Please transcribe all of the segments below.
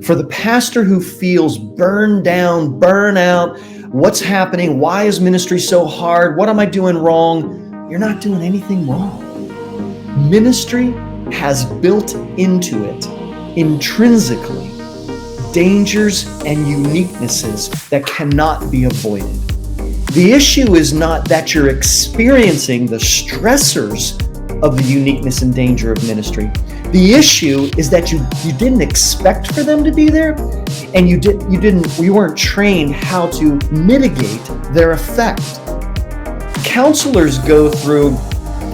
For the pastor who feels burned down, burnout, what's happening? Why is ministry so hard? What am I doing wrong? You're not doing anything wrong. Ministry has built into it intrinsically dangers and uniquenesses that cannot be avoided. The issue is not that you're experiencing the stressors of the uniqueness and danger of ministry. The issue is that you didn't expect for them to be there, and you weren't trained how to mitigate their effect. Counselors go through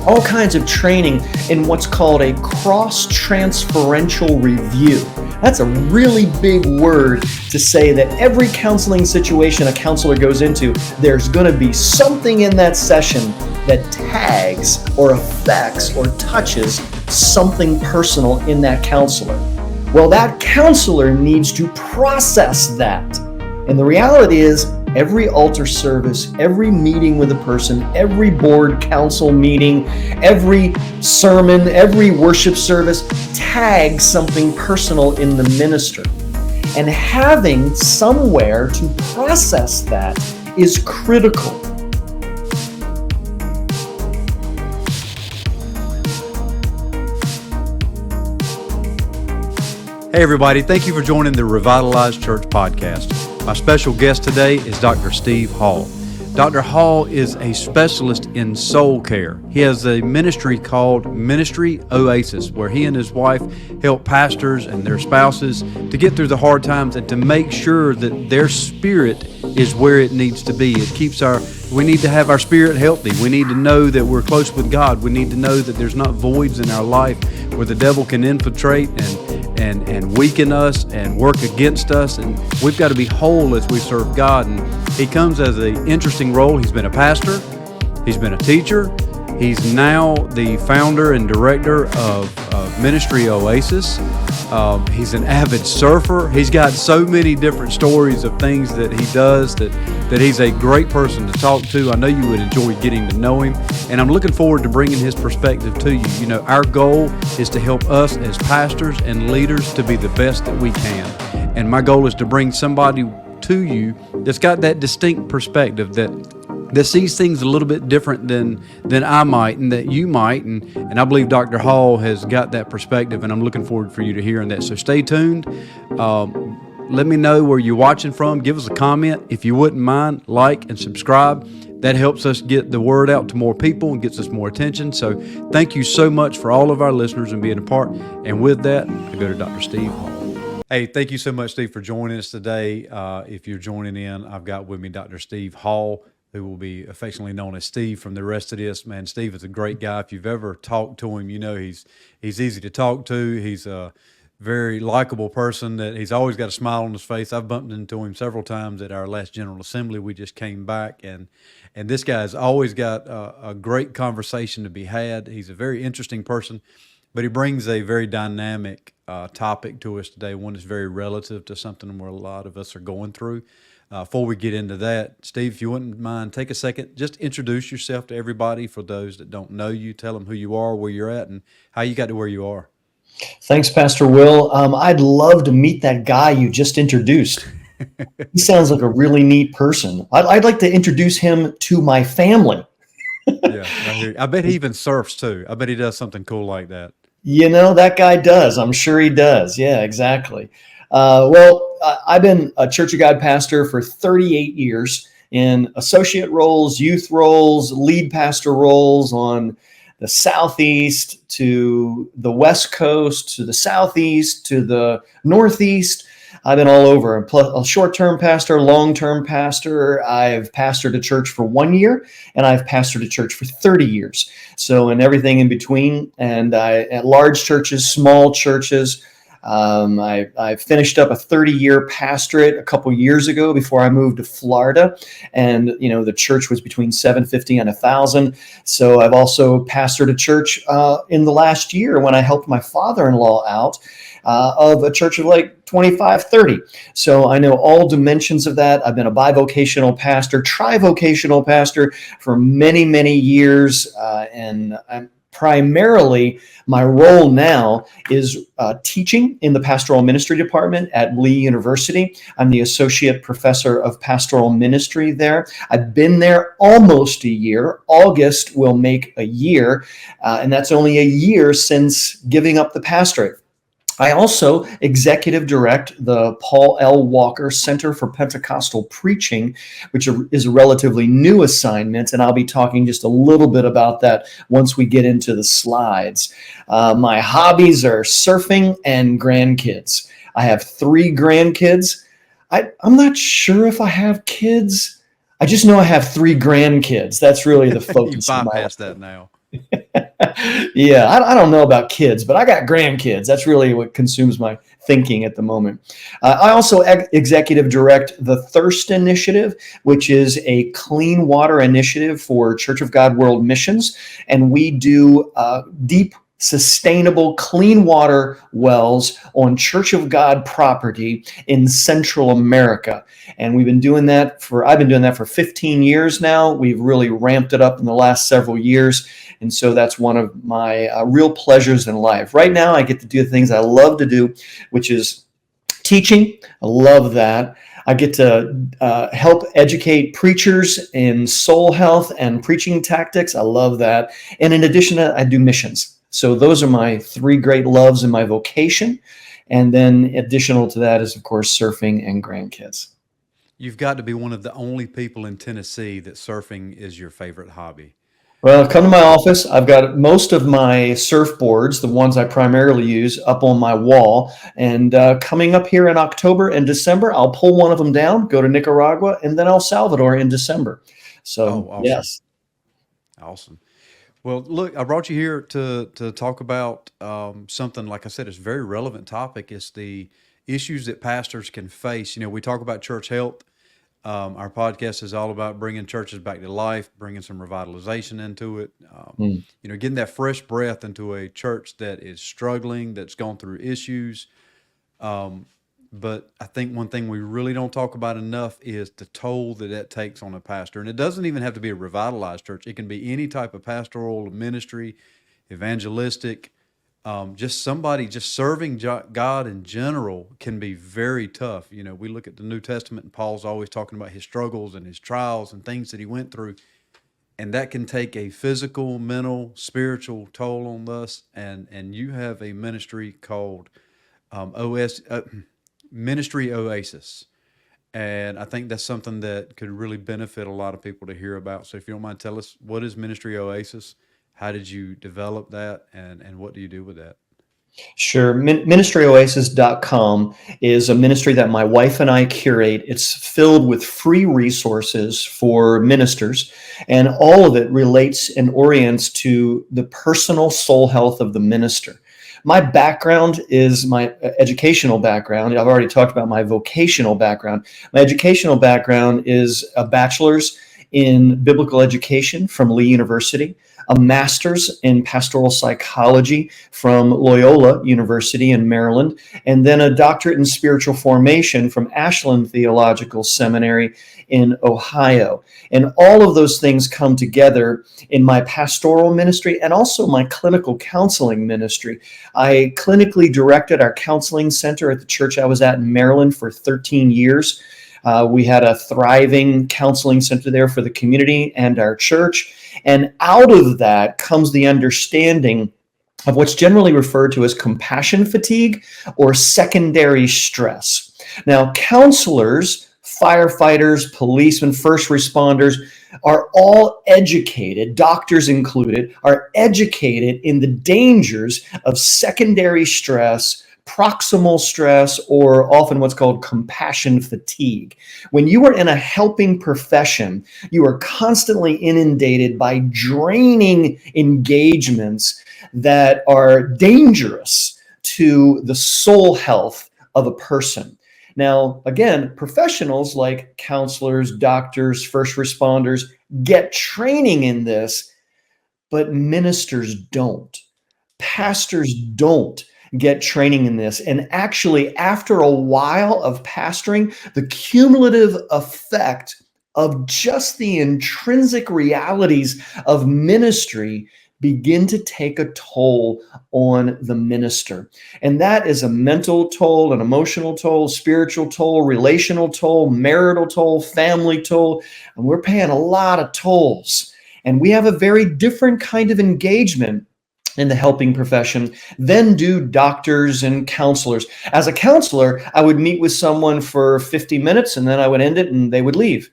all kinds of training in what's called a cross-transferential review. That's a really big word to say that every counseling situation a counselor goes into, there's going to be something in that session that tags or affects or touches something personal in that counselor. Well, that counselor needs to process that. And the reality is, every altar service, every meeting with a person, every board council meeting, every sermon, every worship service tags something personal in the minister. And having somewhere to process that is critical. Hey everybody, thank you for joining the Revitalized Church podcast. My special guest today is Dr. Steve Hall. Dr. Hall is a specialist in soul care. He has a ministry called Ministry Oasis, where he and his wife help pastors and their spouses to get through the hard times and to make sure that their spirit is where it needs to be. We need to have our spirit healthy. We need to know that we're close with God. We need to know that there's not voids in our life where the devil can infiltrate and weaken us and work against us. And we've got to be whole as we serve God. And he comes as an interesting role. He's been a pastor. He's been a teacher. He's now the founder and director of Ministry Oasis. He's an avid surfer. He's got so many different stories of things that he does that he's a great person to talk to. I know you would enjoy getting to know him, and I'm looking forward to bringing his perspective to you. You know, our goal is to help us as pastors and leaders to be the best that we can. And my goal is to bring somebody to you that's got that distinct perspective, that sees things a little bit different than I might and that you might. And I believe Dr. Hall has got that perspective, and I'm looking forward for you to hearing that. So stay tuned. Let me know where you're watching from. Give us a comment. If you wouldn't mind, like and subscribe. That helps us get the word out to more people and gets us more attention. So thank you so much for all of our listeners and being a part. And with that, I go to Dr. Steve Hall. Hey, thank you so much, Steve, for joining us today. If you're joining in, I've got with me Dr. Steve Hall, who will be affectionately known as Steve from the rest of this. Man, Steve is a great guy. If you've ever talked to him, you know he's easy to talk to. He's a very likable person that he's always got a smile on his face. I've bumped into him several times at our last General Assembly. We just came back, and this guy's always got a great conversation to be had. He's a very interesting person, but he brings a very dynamic topic to us today, one that's very relative to something where a lot of us are going through. Before we get into that, Steve, if you wouldn't mind, take a second, just introduce yourself to everybody for those that don't know you. Tell them who you are, where you're at, and how you got to where you are. Thanks, Pastor Will. I'd love to meet that guy you just introduced. He sounds like a really neat person. I'd like to introduce him to my family. Yeah, I bet he even surfs too. I bet he does something cool like that. You know, that guy does. I'm sure he does. Yeah, exactly. I've been a Church of God pastor for 38 years in associate roles, youth roles, lead pastor roles on the Southeast to the West Coast to the Southeast to the Northeast. I've been all over. A short-term pastor, long-term pastor. I've pastored a church for 1 year, and I've pastored a church for 30 years. So, and everything in between. And at large churches, small churches. I finished up a 30-year pastorate a couple years ago before I moved to Florida, and the church was between 750 and 1,000. So I've also pastored a church in the last year when I helped my father-in-law out of a church of like 25, 30. So I know all dimensions of that. I've been a bivocational pastor, trivocational pastor for many, many years, and I'm primarily, my role now is teaching in the pastoral ministry department at Lee University. I'm the associate professor of pastoral ministry there. I've been there almost a year. August will make a year, and that's only a year since giving up the pastorate. I also executive direct the Paul L. Walker Center for Pentecostal Preaching, which is a relatively new assignment, and I'll be talking just a little bit about that once we get into the slides. My hobbies are surfing and grandkids. I have 3 grandkids. I'm not sure if I have kids. I just know I have 3 grandkids. That's really the focus. You bypassed that now. Yeah, I don't know about kids, but I got grandkids. That's really what consumes my thinking at the moment. I also executive direct the Thirst Initiative, which is a clean water initiative for Church of God World Missions. And we do deep, sustainable, clean water wells on Church of God property in Central America. And I've been doing that for 15 years now. We've really ramped it up in the last several years. And so that's one of my real pleasures in life. Right now, I get to do the things I love to do, which is teaching. I love that. I get to help educate preachers in soul health and preaching tactics. I love that. And in addition to that, I do missions. So those are my 3 great loves in my vocation. And then additional to that is, of course, surfing and grandkids. You've got to be one of the only people in Tennessee that surfing is your favorite hobby. Well, come to my office. I've got most of my surfboards, the ones I primarily use, up on my wall. And coming up here in October and December, I'll pull one of them down, go to Nicaragua, and then El Salvador in December. So, awesome. Yes. Awesome. Well, look, I brought you here to talk about something, like I said, it's a very relevant topic. It's the issues that pastors can face. We talk about church health. Our podcast is all about bringing churches back to life, bringing some revitalization into it, getting that fresh breath into a church that is struggling, that's gone through issues. But I think one thing we really don't talk about enough is the toll that takes on a pastor. And it doesn't even have to be a revitalized church. It can be any type of pastoral ministry, evangelistic, just somebody just serving God in general can be very tough. We look at the New Testament and Paul's always talking about his struggles and his trials and things that he went through. And that can take a physical, mental, spiritual toll on us. And you have a ministry called Ministry Oasis. And I think that's something that could really benefit a lot of people to hear about. So if you don't mind, tell us, what is Ministry Oasis? How did you develop that, and what do you do with that? Sure. MinistryOasis.com is a ministry that my wife and I curate. It's filled with free resources for ministers, and all of it relates and orients to the personal soul health of the minister. My background is my educational background. I've already talked about my vocational background. My educational background is a bachelor's in biblical education from Lee University, a master's in pastoral psychology from Loyola University in Maryland, and then a doctorate in spiritual formation from Ashland Theological Seminary in Ohio. And all of those things come together in my pastoral ministry and also my clinical counseling ministry. I clinically directed our counseling center at the church I was at in Maryland for 13 years. We had a thriving counseling center there for the community and our church. And out of that comes the understanding of what's generally referred to as compassion fatigue or secondary stress. Now, counselors, firefighters, policemen, first responders are all educated, doctors included, are educated in the dangers of secondary stress, proximal stress, or often what's called compassion fatigue. When you are in a helping profession, you are constantly inundated by draining engagements that are dangerous to the soul health of a person. Now, again, professionals like counselors, doctors, first responders get training in this, but ministers don't. Pastors don't get training in this. And actually, after a while of pastoring, the cumulative effect of just the intrinsic realities of ministry begin to take a toll on the minister. And that is a mental toll, an emotional toll, spiritual toll, relational toll, marital toll, family toll. And we're paying a lot of tolls. And we have a very different kind of engagement in the helping profession than do doctors and counselors. As a counselor, I would meet with someone for 50 minutes and then I would end it and they would leave.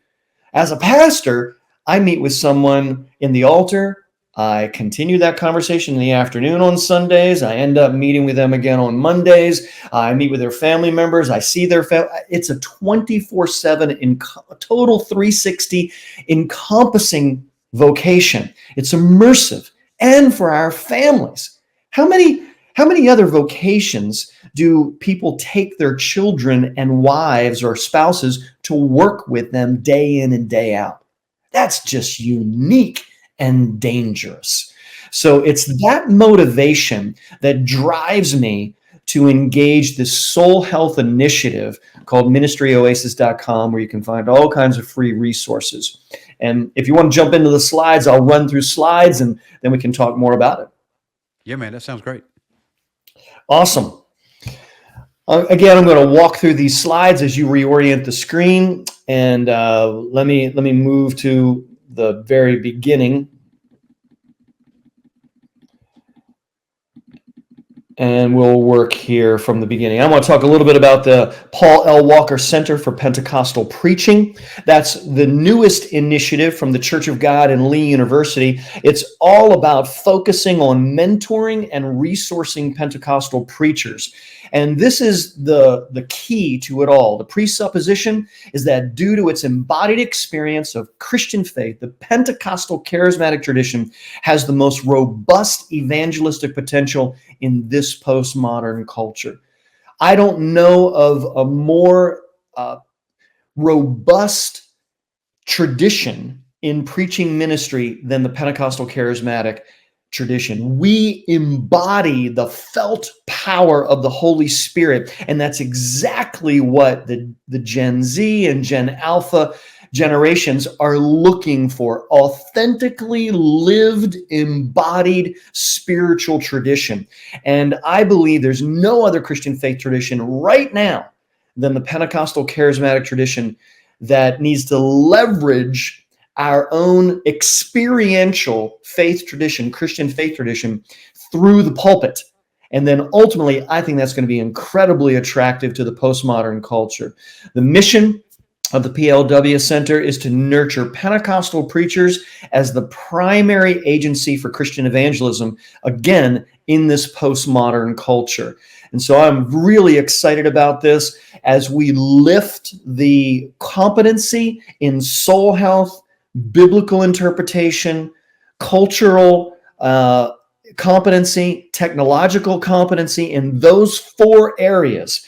As a pastor, I meet with someone in the altar. I continue that conversation in the afternoon on Sundays. I end up meeting with them again on Mondays. I meet with their family members. I see their family. It's a 24/7 total 360 encompassing vocation. It's immersive. And for our families. How many other vocations do people take their children and wives or spouses to work with them day in and day out? That's just unique and dangerous. So it's that motivation that drives me to engage this soul health initiative called ministryoasis.com, where you can find all kinds of free resources. And if you want to jump into the slides, I'll run through slides and then we can talk more about it. Yeah, man, that sounds great. Awesome. Again, I'm going to walk through these slides as you reorient the screen. And let me move to the very beginning. And we'll work here from the beginning. I want to talk a little bit about the Paul L. Walker Center for Pentecostal Preaching. That's the newest initiative from the Church of God and Lee University. It's all about focusing on mentoring and resourcing Pentecostal preachers. And this is the key to it all. The presupposition is that due to its embodied experience of Christian faith, the Pentecostal charismatic tradition has the most robust evangelistic potential in this postmodern culture. I don't know of a more robust tradition in preaching ministry than the Pentecostal charismatic tradition. We embody the felt power of the Holy Spirit, and that's exactly what the Gen Z and Gen Alpha generations are looking for: authentically lived, embodied spiritual tradition. And I believe there's no other Christian faith tradition right now than the Pentecostal charismatic tradition that needs to leverage our own experiential faith tradition, Christian faith tradition, through the pulpit. And then ultimately, I think that's going to be incredibly attractive to the postmodern culture. The mission of the PLW Center is to nurture Pentecostal preachers as the primary agency for Christian evangelism, again, in this postmodern culture. And so I'm really excited about this as we lift the competency in soul health, biblical interpretation, cultural competency, technological competency in those four areas.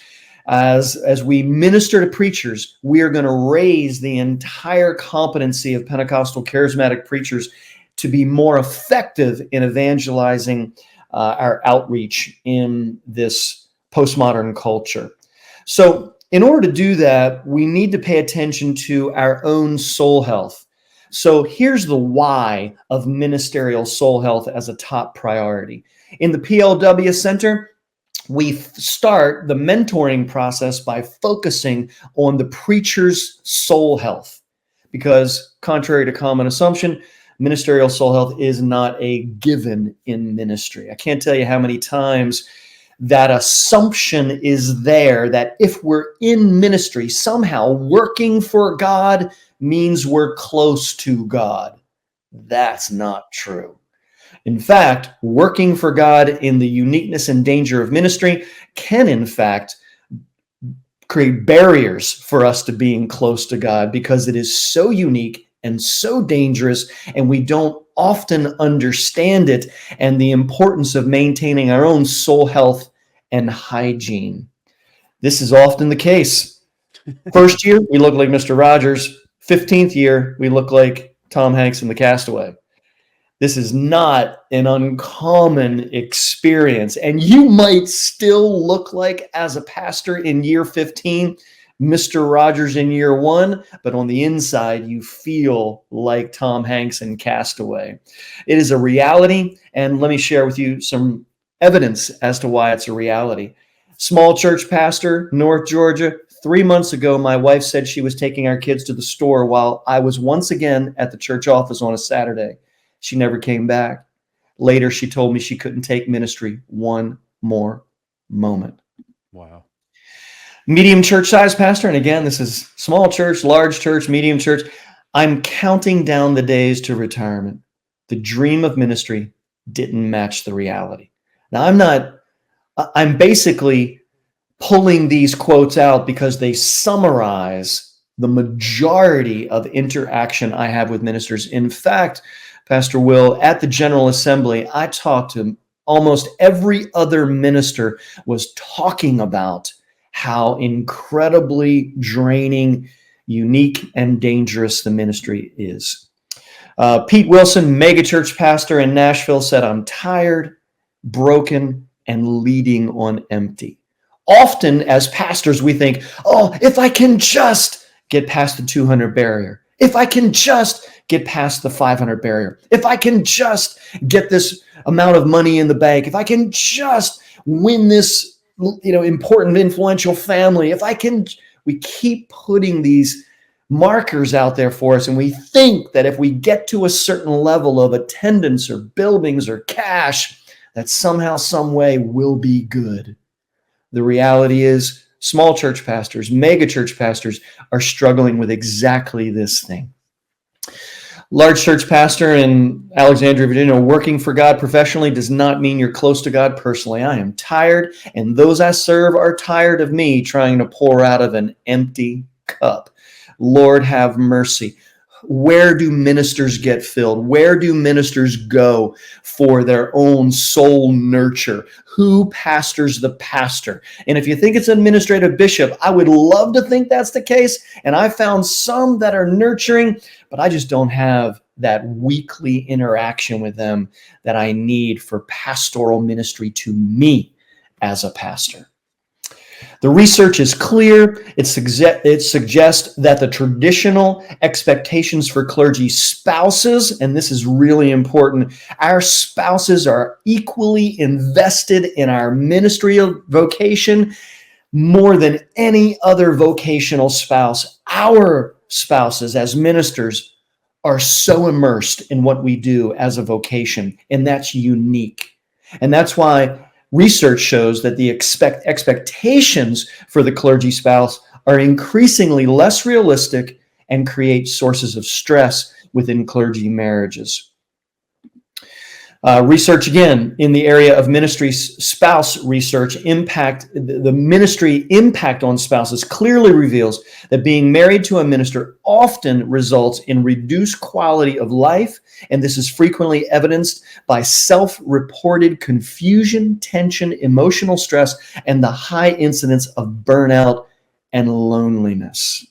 As we minister to preachers, we are going to raise the entire competency of Pentecostal charismatic preachers to be more effective in evangelizing our outreach in this postmodern culture. So in order to do that, we need to pay attention to our own soul health. So here's the why of ministerial soul health as a top priority. In the PLW Center, we start the mentoring process by focusing on the preacher's soul health, because contrary to common assumption, ministerial soul health is not a given in ministry. I can't tell you how many times that assumption is there that if we're in ministry, somehow working for God means we're close to God. That's not true. In fact, working for God in the uniqueness and danger of ministry can, in fact, create barriers for us to being close to God, because it is so unique and so dangerous, and we don't often understand it and the importance of maintaining our own soul health and hygiene. This is often the case. First year, we look like Mr. Rogers. 15th year, we look like Tom Hanks in The Castaway. This is not an uncommon experience. And you might still look like, as a pastor in year 15, Mr. Rogers in year one, but on the inside, you feel like Tom Hanks in Castaway. It is a reality, and let me share with you some evidence as to why it's a reality. Small church pastor, North Georgia. 3 months ago, my wife said she was taking our kids to the store while I was once again at the church office on a Saturday. She never came back. Later, she told me she couldn't take ministry one more moment. Wow. Medium church size pastor, and again, this is small church, large church, medium church. I'm counting down the days to retirement. The dream of ministry didn't match the reality. Now, I'm basically pulling these quotes out because they summarize the majority of interaction I have with ministers. In fact, Pastor Will, at the General Assembly, I talked to almost every other minister was talking about how incredibly draining, unique, and dangerous the ministry is. Pete Wilson, megachurch pastor in Nashville, said, "I'm tired, broken, and leading on empty." Often as pastors, we think, oh, if I can just get past the 200 barrier, if I can just get past the 500 barrier, if I can just get this amount of money in the bank, if I can just win this, important, influential family, we keep putting these markers out there for us. And we think that if we get to a certain level of attendance or buildings or cash, that somehow, some way will be good. The reality is small church pastors, mega church pastors are struggling with exactly this thing. Large church pastor in Alexandria, Virginia, working for God professionally does not mean you're close to God personally. I am tired, and those I serve are tired of me trying to pour out of an empty cup. Lord, have mercy. Where do ministers get filled? Where do ministers go for their own soul nurture? Who pastors the pastor? And if you think it's an administrative bishop, I would love to think that's the case. And I found some that are nurturing, but I just don't have that weekly interaction with them that I need for pastoral ministry to me as a pastor. The research is clear. It suggests that the traditional expectations for clergy spouses, and this is really important, our spouses are equally invested in our ministerial vocation more than any other vocational spouse. Our spouses as ministers are so immersed in what we do as a vocation, and that's unique. And that's why research shows that the expectations for the clergy spouse are increasingly less realistic and create sources of stress within clergy marriages. Research again in the area of ministry spouse research the ministry impact on spouses clearly reveals that being married to a minister often results in reduced quality of life, and this is frequently evidenced by self-reported confusion, tension, emotional stress, and the high incidence of burnout and loneliness.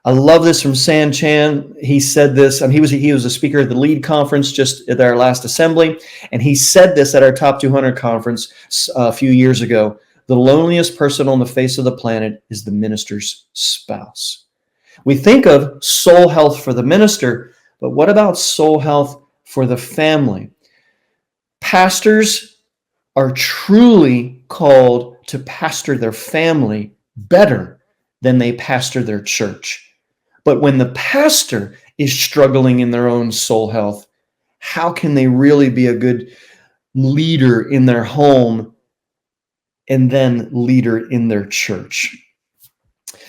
I love this from San Chan. He said this, and he was a speaker at the LEAD conference just at our last assembly, and he said this at our Top 200 conference a few years ago. The loneliest person on the face of the planet is the minister's spouse. We think of soul health for the minister, but what about soul health for the family? Pastors are truly called to pastor their family better than they pastor their church. But when the pastor is struggling in their own soul health, how can they really be a good leader in their home and then leader in their church?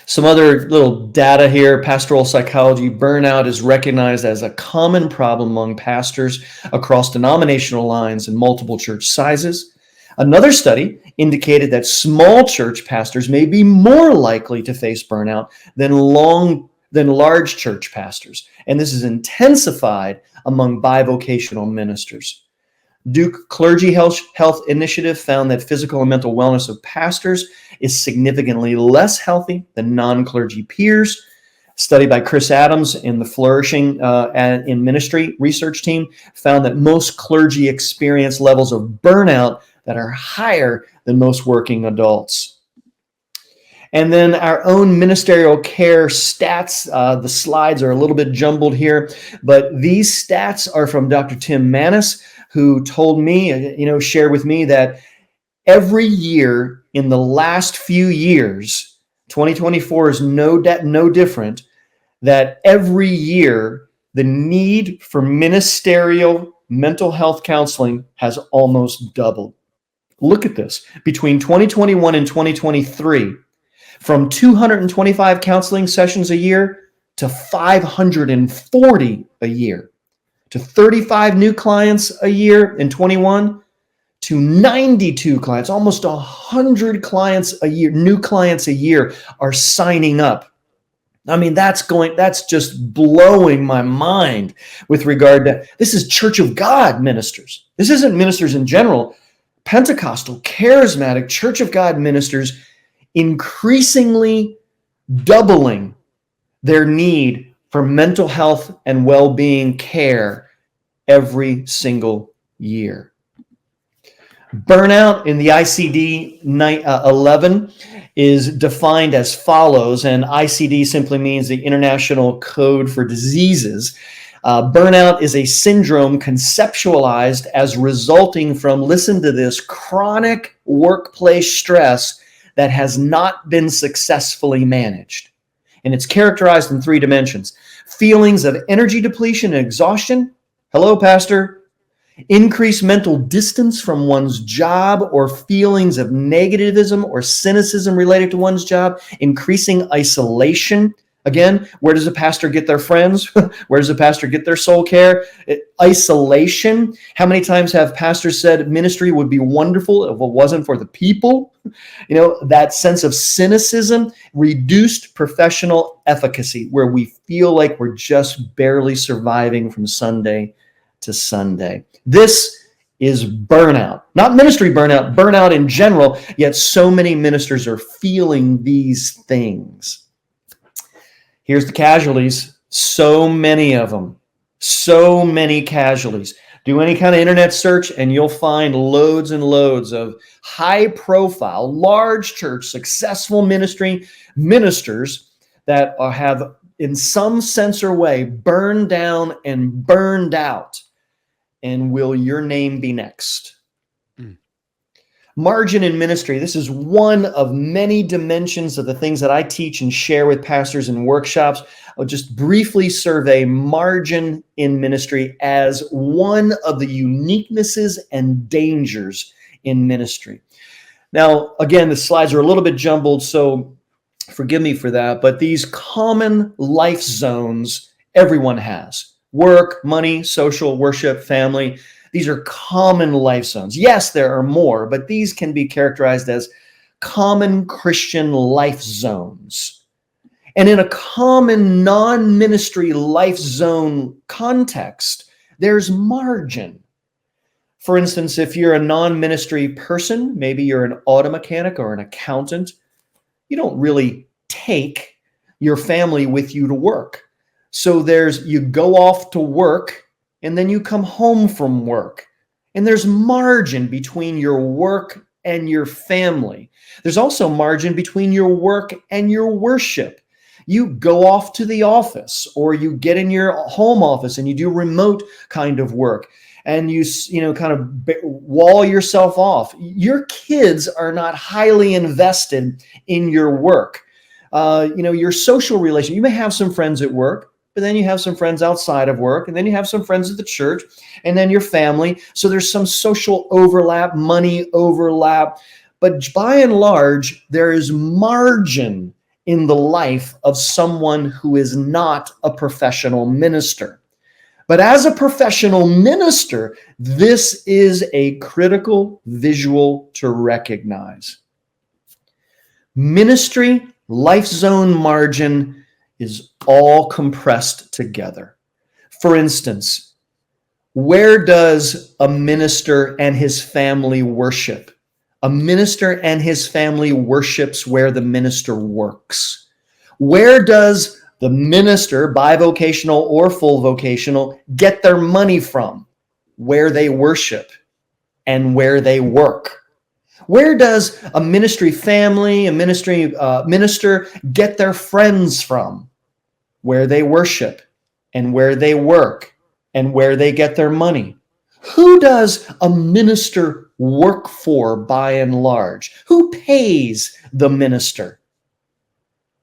Some other little data here. Pastoral psychology. Burnout is recognized as a common problem among pastors across denominational lines and multiple church sizes. Another study indicated that small church pastors may be more likely to face burnout than large church pastors. And this is intensified among bivocational ministers. Duke Clergy Health Initiative found that physical and mental wellness of pastors is significantly less healthy than non-clergy peers. A study by Chris Adams in the Flourishing in Ministry research team found that most clergy experience levels of burnout that are higher than most working adults. And then our own ministerial care stats. The slides are a little bit jumbled here, but these stats are from Dr. Tim Manis, who told me, shared with me that every year in the last few years, 2024 is no different, that every year the need for ministerial mental health counseling has almost doubled. Look at this. Between 2021 and 2023, from 225 counseling sessions a year to 540 a year, to 35 new clients a year in 21, to 92 clients, almost 100 clients a year, new clients a year are signing up. I mean, that's just blowing my mind with regard to, this is Church of God ministers. This isn't ministers in general. Pentecostal, charismatic, Church of God ministers increasingly doubling their need for mental health and well-being care every single year. Burnout in the ICD-11 is defined as follows, and ICD simply means the International Code for Diseases. Burnout is a syndrome conceptualized as resulting from, listen to this, chronic workplace stress that has not been successfully managed. And it's characterized in 3 dimensions: feelings of energy depletion and exhaustion. Hello, Pastor. Increased mental distance from one's job, or feelings of negativism or cynicism related to one's job. Increasing isolation. Again, where does a pastor get their friends? Where does a pastor get their soul care? Isolation. How many times have pastors said ministry would be wonderful if it wasn't for the people? That sense of cynicism. Reduced professional efficacy, where we feel like we're just barely surviving from Sunday to Sunday. This is burnout, not ministry burnout, burnout in general, yet so many ministers are feeling these things. Here's the casualties. So many of them. So many casualties. Do any kind of internet search and you'll find loads and loads of high-profile, large church, successful ministry ministers that have, in some sense or way, burned down and burned out. And will your name be next? Margin in ministry. This is one of many dimensions of the things that I teach and share with pastors in workshops. I'll just briefly survey margin in ministry as one of the uniquenesses and dangers in ministry. Now, again, the slides are a little bit jumbled, so forgive me for that. But these common life zones everyone has: work, money, social, worship, family. These are common life zones. Yes, there are more, but these can be characterized as common Christian life zones. And in a common non-ministry life zone context, there's margin. For instance, if you're a non-ministry person, maybe you're an auto mechanic or an accountant, you don't really take your family with you to work. So you go off to work and then you come home from work. And there's margin between your work and your family. There's also margin between your work and your worship. You go off to the office, or you get in your home office and you do remote kind of work, and you kind of wall yourself off. Your kids are not highly invested in your work. Your social relation. You may have some friends at work, but then you have some friends outside of work, and then you have some friends at the church, and then your family. So there's some social overlap, money overlap. But by and large, there is margin in the life of someone who is not a professional minister. But as a professional minister, this is a critical visual to recognize. Ministry, life zone margin is all compressed together. For instance, where does a minister and his family worship? A minister and his family worships where the minister works. Where does the minister, bivocational or full vocational, get their money from? Where they worship and where they work. Where does a ministry family, a ministry minister get their friends from? Where they worship and where they work and where they get their money. Who does a minister work for by and large? Who pays the minister?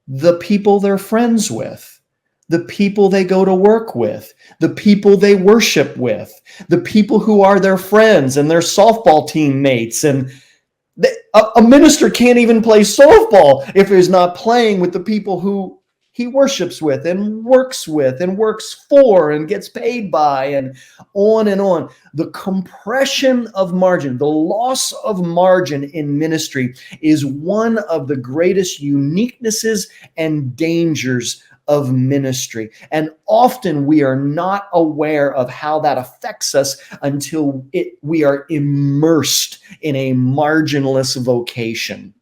The people they're friends with, the people they go to work with, the people they worship with, the people who are their friends and their softball teammates. And a minister can't even play softball if he's not playing with the people who he worships with and works for and gets paid by, and on and on. The compression of margin, the loss of margin in ministry is one of the greatest uniquenesses and dangers of ministry. And often we are not aware of how that affects us until we are immersed in a marginless vocation.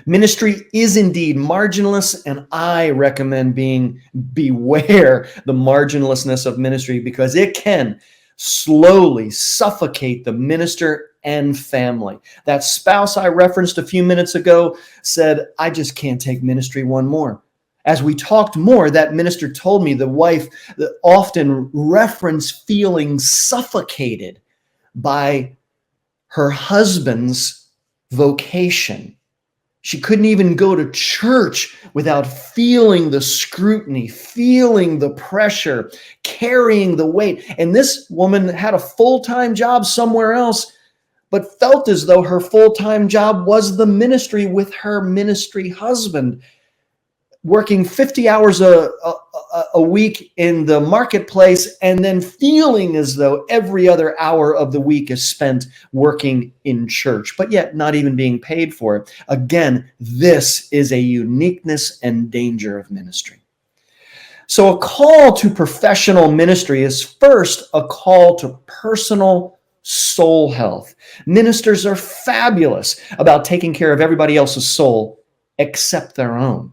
Ministry is indeed marginless, and I recommend beware the marginlessness of ministry, because it can slowly suffocate the minister and family. That spouse I referenced a few minutes ago said, I just can't take ministry one more. As we talked more, that minister told me the wife often referenced feeling suffocated by her husband's vocation. She couldn't even go to church without feeling the scrutiny, feeling the pressure, carrying the weight. And this woman had a full-time job somewhere else, but felt as though her full-time job was the ministry with her ministry husband, working 50 hours a week in the marketplace, and then feeling as though every other hour of the week is spent working in church, but yet not even being paid for it. Again, this is a uniqueness and danger of ministry. So a call to professional ministry is first a call to personal soul health. Ministers are fabulous about taking care of everybody else's soul except their own.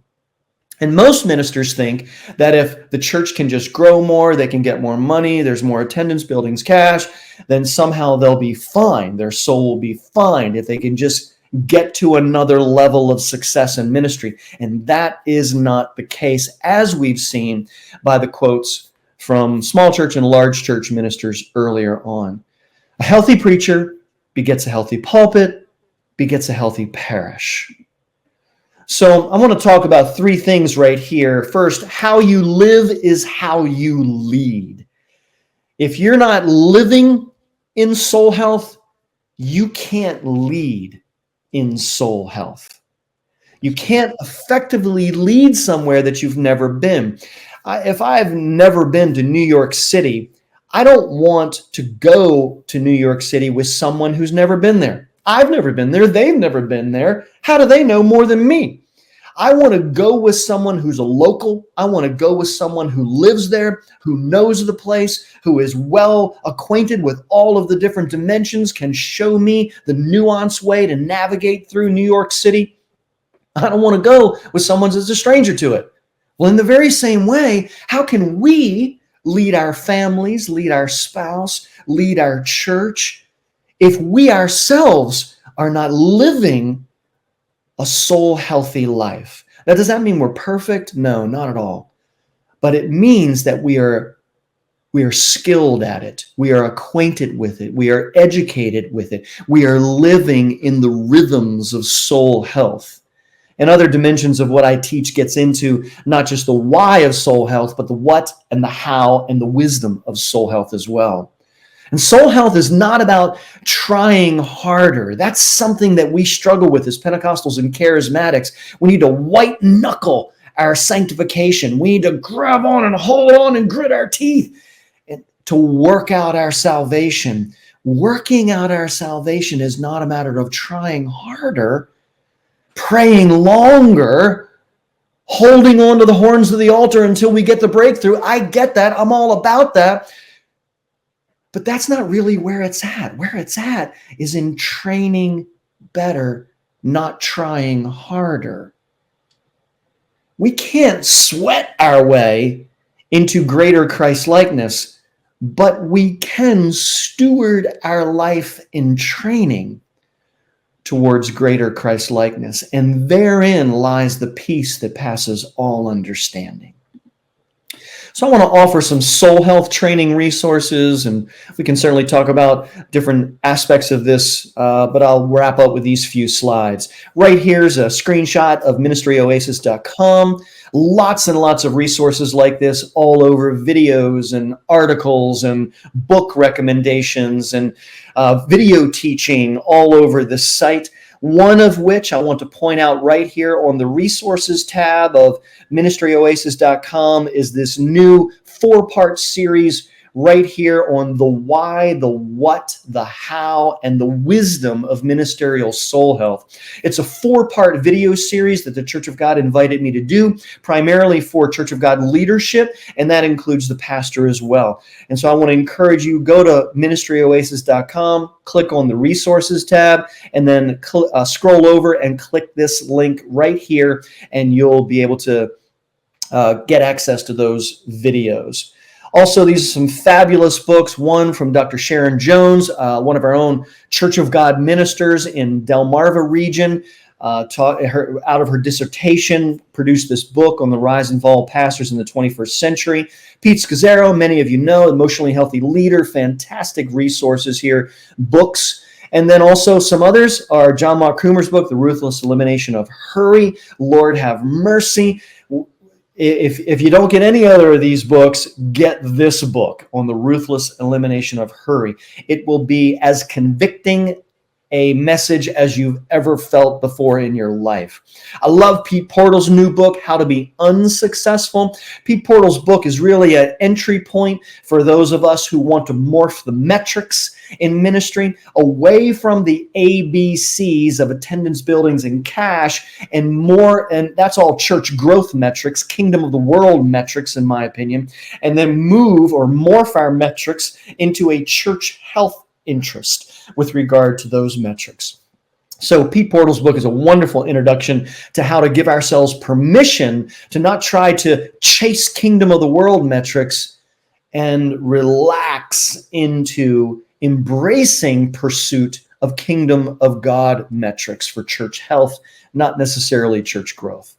And most ministers think that if the church can just grow more, they can get more money, there's more attendance, buildings, cash, then somehow they'll be fine. Their soul will be fine if they can just get to another level of success in ministry. And that is not the case, as we've seen by the quotes from small church and large church ministers earlier on. A healthy preacher begets a healthy pulpit, begets a healthy parish. So I want to talk about three things right here. First, how you live is how you lead. If you're not living in soul health, you can't lead in soul health. You can't effectively lead somewhere that you've never been. If I've never been to New York City, I don't want to go to New York City with someone who's never been there. I've never been there. They've never been there. How do they know more than me? I want to go with someone who's a local. I want to go with someone who lives there, who knows the place, who is well acquainted with all of the different dimensions, can show me the nuanced way to navigate through New York City. I don't want to go with someone that's a stranger to it. Well, in the very same way, how can we lead our families, lead our spouse, lead our church, if we ourselves are not living a soul healthy life? Now, does that mean we're perfect? No, not at all. But it means that we are skilled at it. We are acquainted with it. We are educated with it. We are living in the rhythms of soul health. And other dimensions of what I teach gets into not just the why of soul health, but the what and the how and the wisdom of soul health as well. And soul health is not about trying harder. That's something that we struggle with as Pentecostals and charismatics. We need to white knuckle our sanctification. We need to grab on and hold on and grit our teeth and to work out our salvation. Working out our salvation is not a matter of trying harder, praying longer, holding on to the horns of the altar until we get the breakthrough. I get that. I'm all about that. But that's not really where it's at. Where it's at is in training better, not trying harder. We can't sweat our way into greater Christ-likeness, but we can steward our life in training. towards greater Christ-likeness. And therein lies the peace that passes all understanding. So I want to offer some soul health training resources, and we can certainly talk about different aspects of this, but I'll wrap up with these few slides. Right here's a screenshot of ministryoasis.com. Lots and lots of resources like this all over, videos and articles and book recommendations and video teaching all over the site. One of which I want to point out right here on the resources tab of ministryoasis.com is this new 4-part series right here on the why, the what, the how, and the wisdom of ministerial soul health. It's a 4-part video series that the Church of God invited me to do, primarily for Church of God leadership, and that includes the pastor as well. And so I want to encourage you, go to ministryoasis.com, click on the resources tab, and then scroll over and click this link right here, and you'll be able to get access to those videos. Also, these are some fabulous books. One from Dr. Sharon Jones, one of our own Church of God ministers in Delmarva region, out of her dissertation, produced this book on the rise and fall of pastors in the 21st century. Pete Scazzaro, many of you know, emotionally healthy leader, fantastic resources here, books. And then also some others are John Mark Coomer's book, The Ruthless Elimination of Hurry, Lord Have Mercy. If you don't get any other of these books, get this book on the ruthless elimination of hurry. It will be as convicting a message as you've ever felt before in your life. I love Pete Portal's new book, How to Be Unsuccessful. Pete Portal's book is really an entry point for those of us who want to morph the metrics in ministry away from the ABCs of attendance, buildings, and cash, and more, and that's all church growth metrics, kingdom of the world metrics, in my opinion, and then move or morph our metrics into a church health interest with regard to those metrics. So Pete Portal's book is a wonderful introduction to how to give ourselves permission to not try to chase kingdom of the world metrics and relax into embracing pursuit of kingdom of God metrics for church health, not necessarily church growth.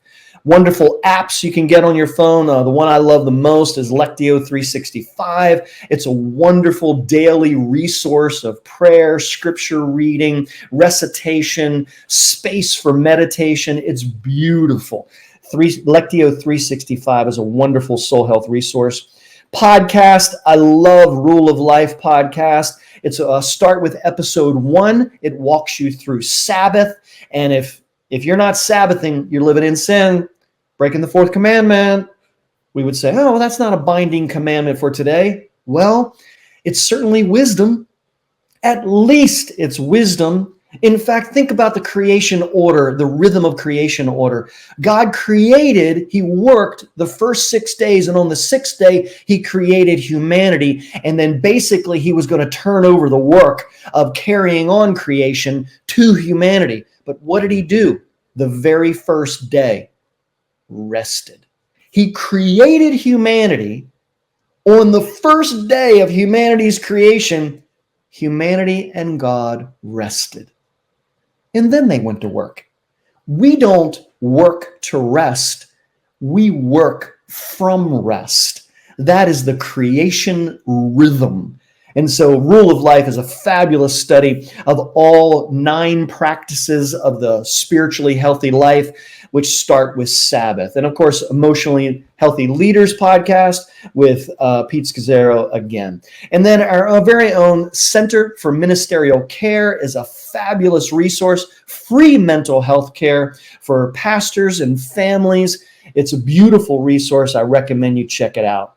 Wonderful apps you can get on your phone. The one I love the most is Lectio 365. It's a wonderful daily resource of prayer, scripture reading, recitation, space for meditation. It's beautiful. Lectio 365 is a wonderful soul health resource. Podcast, I love Rule of Life podcast. It's start with episode 1. It walks you through Sabbath. And if you're not Sabbathing, you're living in sin, breaking the 4th commandment. We would say, oh, well, that's not a binding commandment for today. Well, it's certainly wisdom. At least it's wisdom. In fact, think about the creation order, the rhythm of creation order. God created, he worked the first 6 days, and on the 6th day, he created humanity. And then basically he was going to turn over the work of carrying on creation to humanity. But what did he do? The very first day, rested. He created humanity. On the first day of humanity's creation, humanity and God rested. And then they went to work. We don't work to rest. We work from rest. That is the creation rhythm. And so Rule of Life is a fabulous study of all 9 practices of the spiritually healthy life, which start with Sabbath. And of course, Emotionally Healthy Leaders podcast with Pete Scazzaro again. And then our very own Center for Ministerial Care is a fabulous resource, free mental health care for pastors and families. It's a beautiful resource. I recommend you check it out.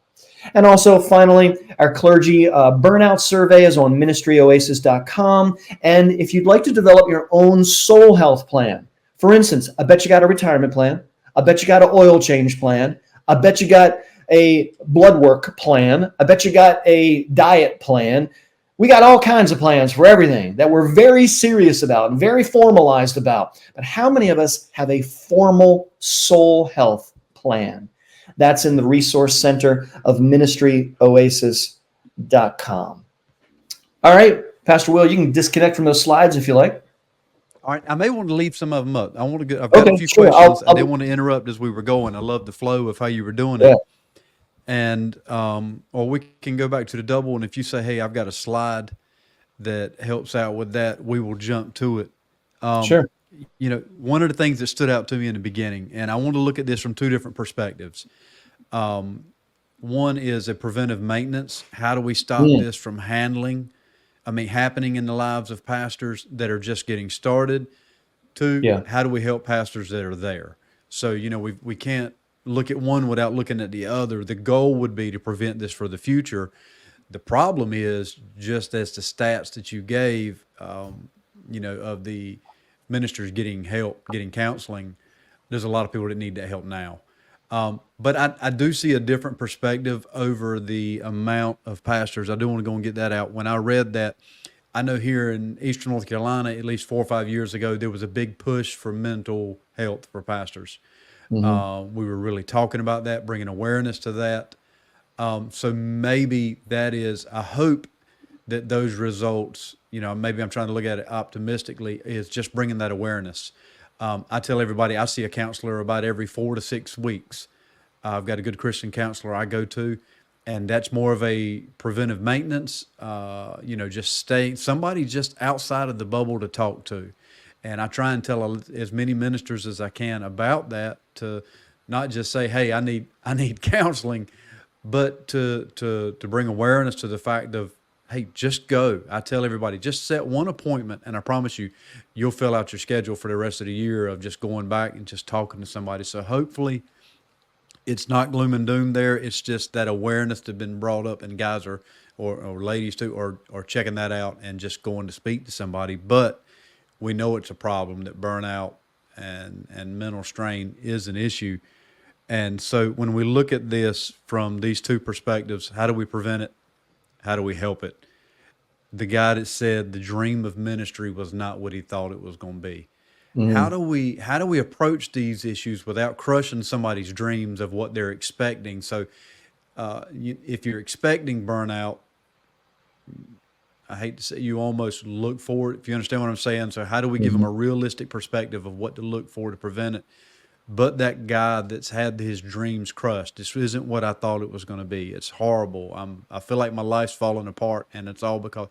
And also, finally, our clergy burnout survey is on ministryoasis.com. And if you'd like to develop your own soul health plan, for instance, I bet you got a retirement plan. I bet you got an oil change plan. I bet you got a blood work plan. I bet you got a diet plan. We got all kinds of plans for everything that we're very serious about and very formalized about. But how many of us have a formal soul health plan? That's in the resource center of ministryoasis.com. All right, Pastor Will, you can disconnect from those slides if you like. All right, I may want to leave some of them up. I want to go. I've got a Okay, few sure. questions. I didn't want to interrupt as we were going. I love the flow of how you were doing Yeah, it, and or we can go back to the double. And if you say, "Hey, I've got a slide that helps out with that," we will jump to it. Um, sure. one of the things that stood out to me in the beginning, and I want to look at this from two different perspectives. One is a preventive maintenance. How do we stop Mm, this from happening in the lives of pastors that are just getting started? Two, yeah. how do we help pastors that are there? So, we can't look at one without looking at the other. The goal would be to prevent this for the future. The problem is, just as the stats that you gave, of the ministers getting help, getting counseling, there's a lot of people that need that help now. But I do see a different perspective over the amount of pastors. I do want to go and get that out. When I read that, I know here in Eastern North Carolina, at least 4 or 5 years ago, there was a big push for mental health for pastors. Hmm. We were really talking about that, bringing awareness to that. So maybe that is, I hope that those results, maybe I'm trying to look at it optimistically, is just bringing that awareness. I tell everybody I see a counselor about every 4 to 6 weeks. I've got a good Christian counselor I go to, and that's more of a preventive maintenance. Just stay somebody just outside of the bubble to talk to, and I try and tell as many ministers as I can about that, to not just say, "Hey, I need counseling," but to bring awareness to the fact of, hey, just go. I tell everybody, just set one appointment, and I promise you, you'll fill out your schedule for the rest of the year of just going back and just talking to somebody. So hopefully it's not gloom and doom there. It's just that awareness that's been brought up, and guys or ladies too are checking that out and just going to speak to somebody. But we know it's a problem, that burnout and mental strain is an issue. And so when we look at this from these two perspectives, how do we prevent it? How do we help it? The guy that said the dream of ministry was not what he thought it was going to be. How Hmm. do we approach these issues without crushing somebody's dreams of what they're expecting? So, if you're expecting burnout, I hate to say, you almost look for it, if you understand what I'm saying. So how do we give them Hmm. a realistic perspective of what to look for to prevent it? But that guy that's had his dreams crushed, this isn't what I thought it was going to be. It's horrible. I feel like my life's falling apart, and it's all because.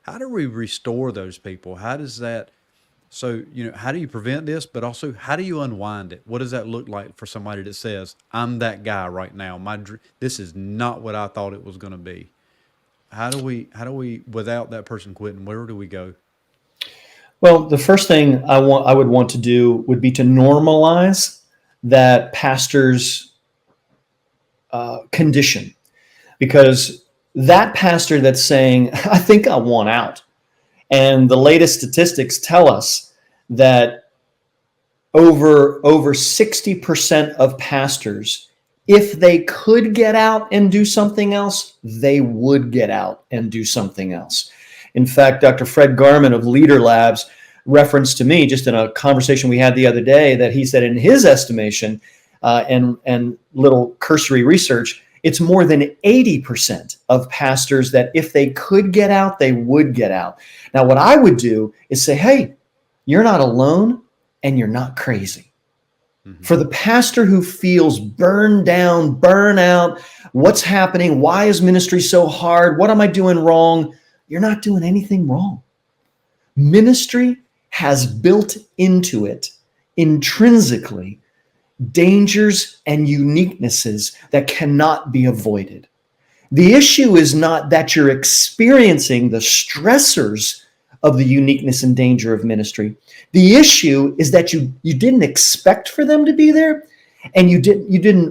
How do we restore those people? How does that? So, how do you prevent this? But also, how do you unwind it? What does that look like for somebody that says, "I'm that guy right now. This is not what I thought it was going to be." How do we, without that person quitting, where do we go? Well, the first thing I would want to do would be to normalize that pastor's condition, because that pastor that's saying, "I think I want out," and the latest statistics tell us that over 60% of pastors, if they could get out and do something else, they would get out and do something else. In fact, Dr. Fred Garman of Leader Labs referenced to me just in a conversation we had the other day that he said, in his estimation, and little cursory research, it's more than 80% of pastors that if they could get out, they would get out. Now, what I would do is say, "Hey, you're not alone and you're not crazy." Hmm. For the pastor who feels burned down, burnout, what's happening? Why is ministry so hard? What am I doing wrong? You're not doing anything wrong. Ministry has built into it intrinsically dangers and uniquenesses that cannot be avoided. The issue is not that you're experiencing the stressors of the uniqueness and danger of ministry. The issue is that you didn't expect for them to be there, and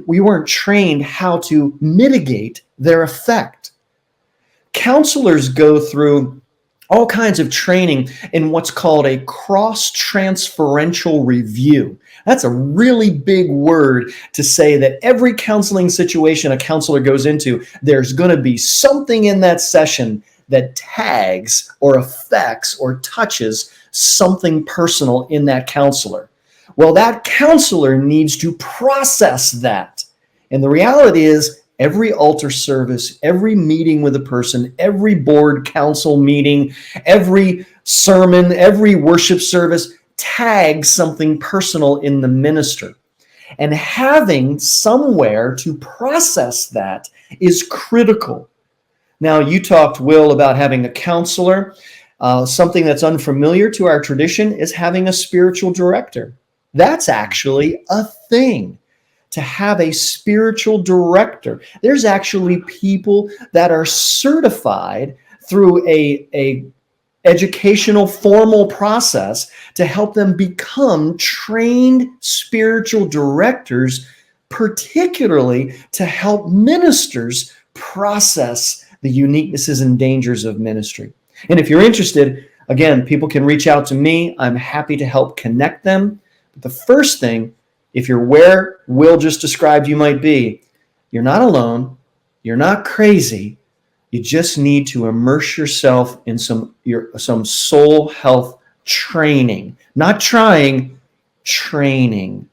we weren't trained how to mitigate their effect. Counselors go through all kinds of training in what's called a cross-transferential review. That's a really big word to say that every counseling situation a counselor goes into, there's going to be something in that session that tags or affects or touches something personal in that counselor. Well, that counselor needs to process that. And the reality is, every altar service, every meeting with a person, every board council meeting, every sermon, every worship service, tag something personal in the minister. And having somewhere to process that is critical. Now, you talked, Will, about having a counselor. Something that's unfamiliar to our tradition is having a spiritual director. That's actually a thing, to have a spiritual director. There's actually people that are certified through a educational formal process to help them become trained spiritual directors, particularly to help ministers process the uniquenesses and dangers of ministry. And if you're interested, again, people can reach out to me. I'm happy to help connect them. But the first thing, if you're where Will just described you might be, you're not alone. You're not crazy. You just need to immerse yourself in some soul health training. Not trying, training.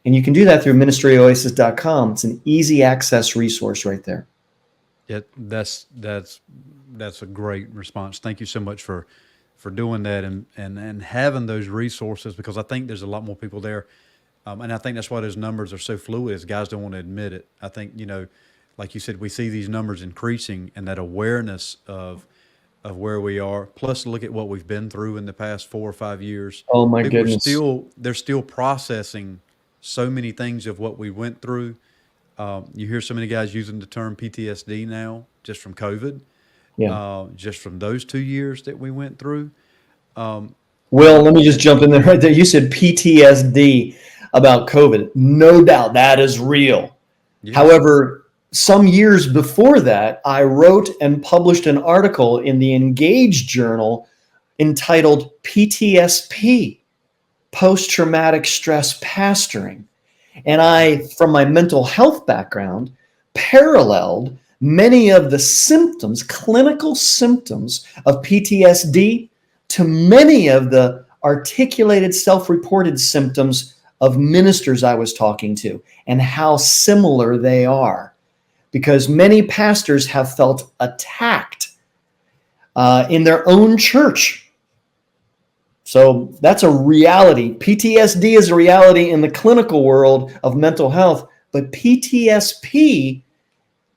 And you can do that through ministryoasis.com. It's an easy access resource right there. Yeah, that's a great response. Thank you so much for doing that and having those resources, because I think there's a lot more people there. And I think that's why those numbers are so fluid, is guys don't want to admit it. I think, like you said, we see these numbers increasing, and that awareness of where we are. Plus, look at what we've been through in the past 4 or 5 years. Oh my goodness! They're still processing so many things of what we went through. You hear so many guys using the term PTSD now, just from COVID. Yeah. Just from those 2 years that we went through. Will, let me just jump in there right there. You said PTSD about COVID. No doubt that is real. Yes. However, some years before that, I wrote and published an article in the Engage Journal entitled PTSP, Post-Traumatic Stress Pastoring. And I, from my mental health background, paralleled many of the symptoms, clinical symptoms of PTSD to many of the articulated self-reported symptoms of ministers I was talking to, and how similar they are. Because many pastors have felt attacked in their own church. So that's a reality. PTSD is a reality in the clinical world of mental health, but PTSP,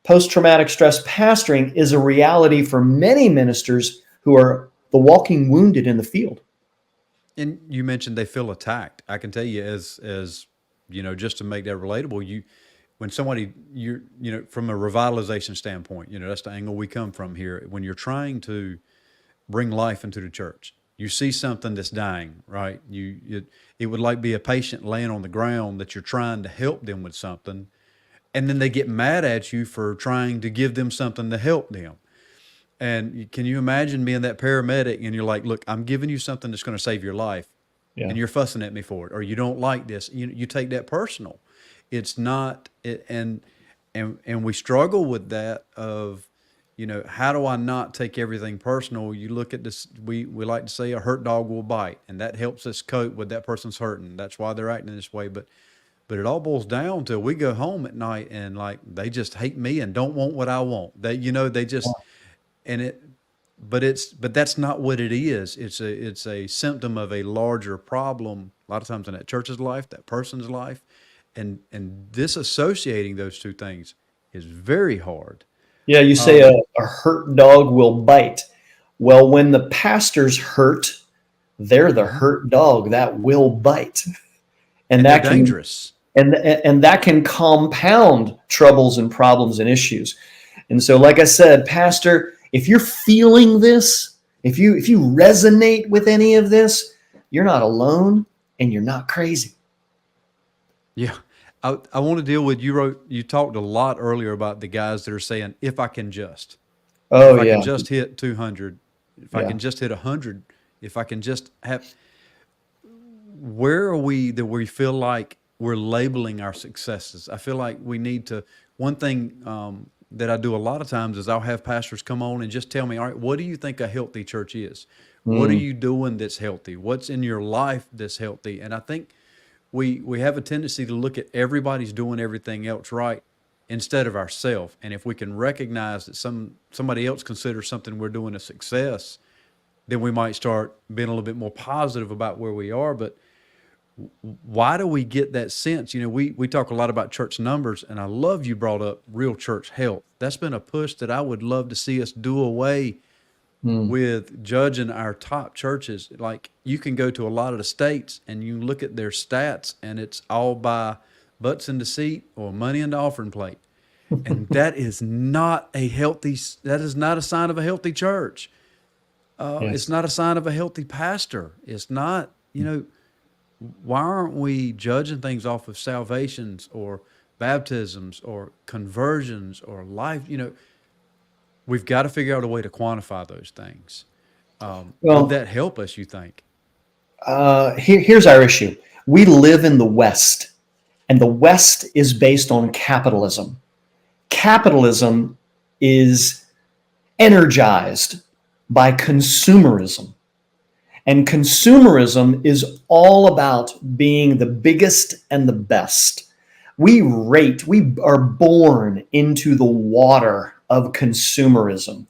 post-traumatic stress pastoring, is a reality for many ministers who are the walking wounded in the field. And you mentioned they feel attacked. I can tell you, as just to make that relatable, when somebody, from a revitalization standpoint, that's the angle we come from here. When you're trying to bring life into the church, you see something that's dying, right? It would like be a patient laying on the ground that you're trying to help them with something, and then they get mad at you for trying to give them something to help them. And can you imagine being that paramedic and you're like, look, I'm giving you something that's going to save your life, and you're fussing at me for it, or you don't like this. You take that personal. It's not, and we struggle with that of, how do I not take everything personal? You look at this, we like to say a hurt dog will bite, and that helps us cope with that person's hurting. That's why they're acting this way. But it all boils down to, we go home at night and like, they just hate me and don't want what I want. They just, but that's not what it is. It's a symptom of a larger problem. A lot of times in that church's life, that person's life. And disassociating those two things is very hard. Yeah, you say a hurt dog will bite. Well, when the pastor's hurt, they're the hurt dog that will bite. And that can, dangerous. And that can compound troubles and problems and issues. And so, like I said, Pastor, if you're feeling this, if you resonate with any of this, you're not alone and you're not crazy. Yeah. I want to deal with, you talked a lot earlier about the guys that are saying, if I can just. If I can just hit 200, if I can just hit 100, if I can just have, where are we that we feel like we're labeling our successes? I feel like we need to, one thing that I do a lot of times is I'll have pastors come on and just tell me, all right, what do you think a healthy church is? What are you doing that's healthy? What's in your life that's healthy? And I think we have a tendency to look at everybody's doing everything else right instead of ourselves. And if we can recognize that somebody else considers something we're doing a success, then we might start being a little bit more positive about where we are. But why do we get that sense? We talk a lot about church numbers, and I love you brought up real church health. That's been a push that I would love to see us do away with judging our top churches. Like, you can go to a lot of the states and you look at their stats, and it's all by butts in the seat or money in the offering plate. And that is not a sign of a healthy church. It's not a sign of a healthy pastor. It's not, why aren't we judging things off of salvations or baptisms or conversions or life? We've got to figure out a way to quantify those things. Would that help us, you think? Here's our issue. We live in the West, and the West is based on capitalism. Capitalism is energized by consumerism. And consumerism is all about being the biggest and the best. We are born into the water of consumerism.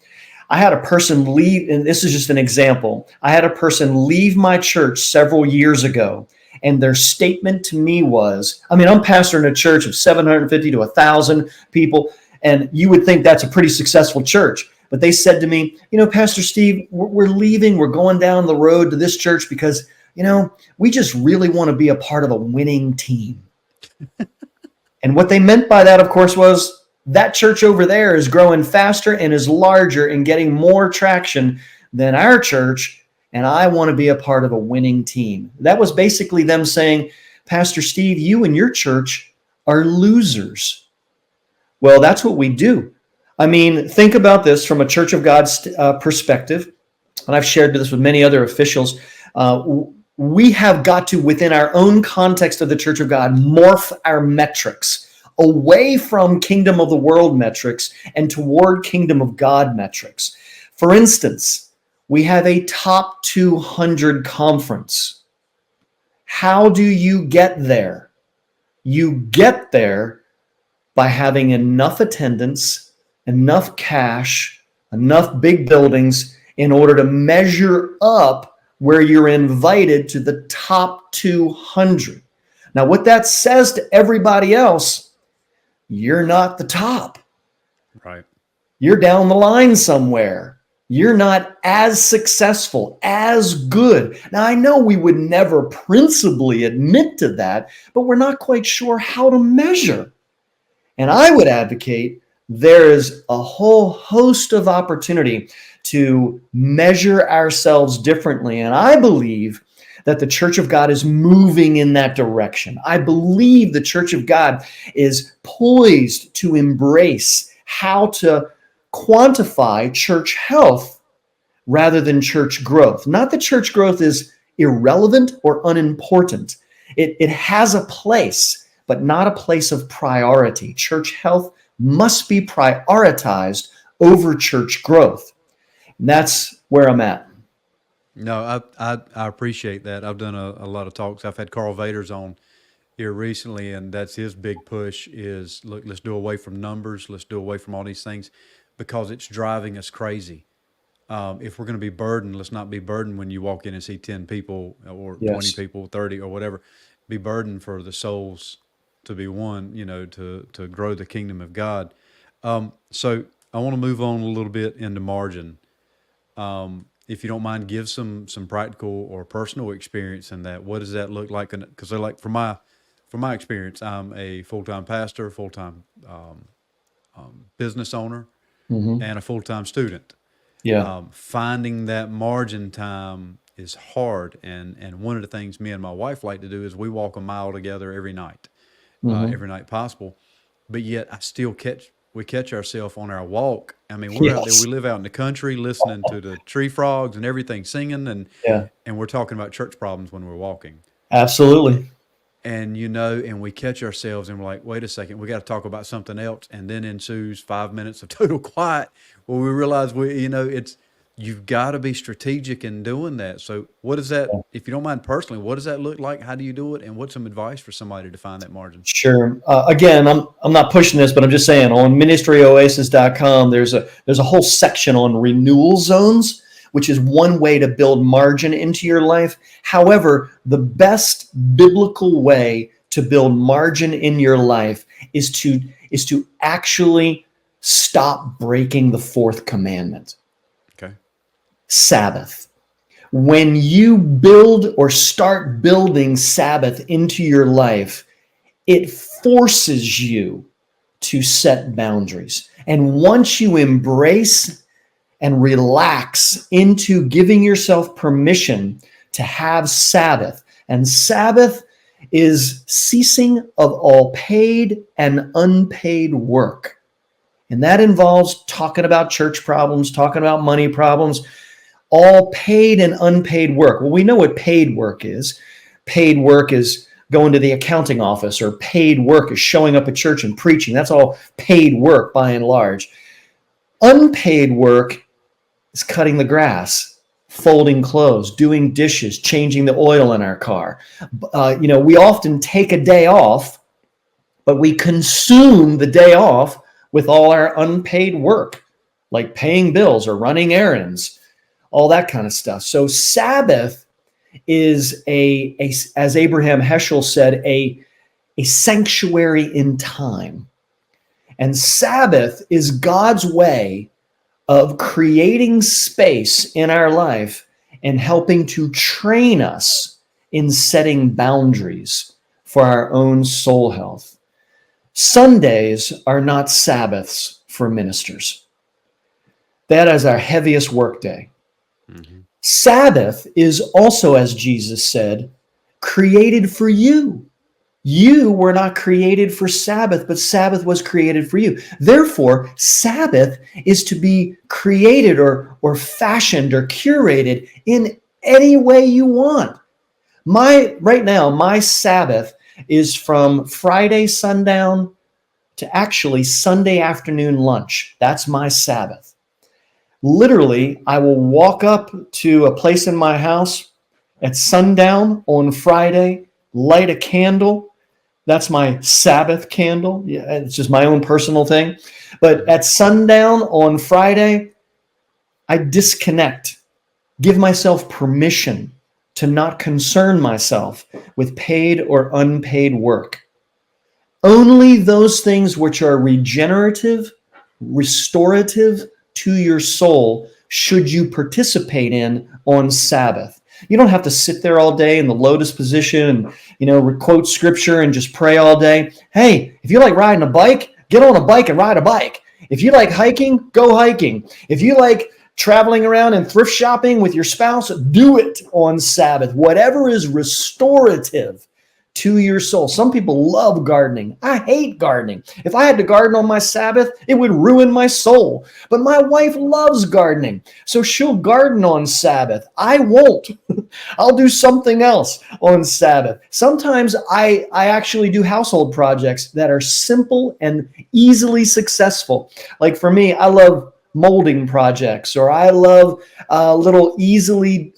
I had a person leave, and this is just an example. I had a person leave my church several years ago, and their statement to me was, I'm pastoring a church of 750 to 1,000 people, and you would think that's a pretty successful church. But they said to me, Pastor Steve, we're leaving. We're going down the road to this church because, we just really want to be a part of a winning team. And what they meant by that, of course, was that church over there is growing faster and is larger and getting more traction than our church, and I want to be a part of a winning team. That was basically them saying, Pastor Steve, you and your church are losers. Well, that's what we do. Think about this from a Church of God's perspective, and I've shared this with many other officials. We have got to, within our own context of the Church of God, morph our metrics away from kingdom of the world metrics and toward kingdom of God metrics. For instance, we have a top 200 conference. How do you get there? You get there by having enough attendance, enough cash, enough big buildings in order to measure up where you're invited to the top 200. Now, what that says to everybody else, you're not the top. Right. You're down the line somewhere. You're not as successful, as good. Now, I know we would never principally admit to that, but we're not quite sure how to measure. And I would advocate there is a whole host of opportunity to measure ourselves differently. And I believe that the Church of God is moving in that direction. I believe the Church of God is poised to embrace how to quantify church health rather than church growth. Not that church growth is irrelevant or unimportant. It has a place, but not a place of priority. Church health must be prioritized over church growth. And that's where I'm at. No, I appreciate that. I've done a lot of talks. I've had Carl Vaders on here recently, and that's his big push is, look, let's do away from numbers. Let's do away from all these things because it's driving us crazy. If we're going to be burdened, let's not be burdened when you walk in and see 10 people or 20 people, 30 or whatever. Be burdened for the souls to be won, to grow the kingdom of God. So I want to move on a little bit into margin. If you don't mind, give some practical or personal experience in that. What does that look like? Because they're like, from my experience, I'm a full-time pastor, full-time business owner, and a full-time student. Yeah. Finding that margin time is hard, and one of the things me and my wife like to do is we walk a mile together every night possible. But yet, we catch ourselves on our walk. We're out there. We live out in the country, listening to the tree frogs and everything singing, and we're talking about church problems when we're walking. Absolutely. And and we catch ourselves and we're like, wait a second, we got to talk about something else. And then ensues 5 minutes of total quiet where we realize you've got to be strategic in doing that. So what is that, if you don't mind personally, what does that look like? How do you do it? And what's some advice for somebody to find that margin? Sure. Again, I'm not pushing this, but I'm just saying on ministryoasis.com, there's a whole section on renewal zones, which is one way to build margin into your life. However, the best biblical way to build margin in your life is to actually stop breaking the fourth commandment. Okay. Sabbath. When you build or start building Sabbath into your life, it forces you to set boundaries. And once you embrace and relax into giving yourself permission to have Sabbath, and Sabbath is ceasing of all paid and unpaid work. And that involves talking about church problems, talking about money problems, all paid and unpaid work. Well, we know what paid work is. Paid work is going to the accounting office, or paid work is showing up at church and preaching. That's all paid work by and large. Unpaid work is cutting the grass, folding clothes, doing dishes, changing the oil in our car. We often take a day off, but we consume the day off with all our unpaid work, like paying bills or running errands, all that kind of stuff. So Sabbath is as Abraham Heschel said, a sanctuary in time. And Sabbath is God's way of creating space in our life and helping to train us in setting boundaries for our own soul health. Sundays are not Sabbaths for ministers. That is our heaviest work day. Mm-hmm. Sabbath is also, as Jesus said, created for you. You were not created for Sabbath, but Sabbath was created for you. Therefore, Sabbath is to be created or fashioned or curated in any way you want. Right now, my Sabbath is from Friday sundown to actually Sunday afternoon lunch. That's my Sabbath. Literally, I will walk up to a place in my house at sundown on Friday, light a candle. That's my Sabbath candle. Yeah, it's just my own personal thing. But at sundown on Friday, I disconnect, give myself permission to not concern myself with paid or unpaid work. Only those things which are regenerative, restorative to your soul should you participate in on Sabbath. You don't have to sit there all day in the lotus position and, quote scripture and just pray all day. Hey, if you like riding a bike, get on a bike and ride a bike. If you like hiking, go hiking. If you like traveling around and thrift shopping with your spouse, do it on Sabbath. Whatever is restorative to your soul. Some people love gardening. I hate gardening. If I had to garden on my Sabbath, it would ruin my soul. But my wife loves gardening, so she'll garden on Sabbath. I won't. I'll do something else on Sabbath. Sometimes I actually do household projects that are simple and easily successful. Like for me, I love molding projects, or I love little easily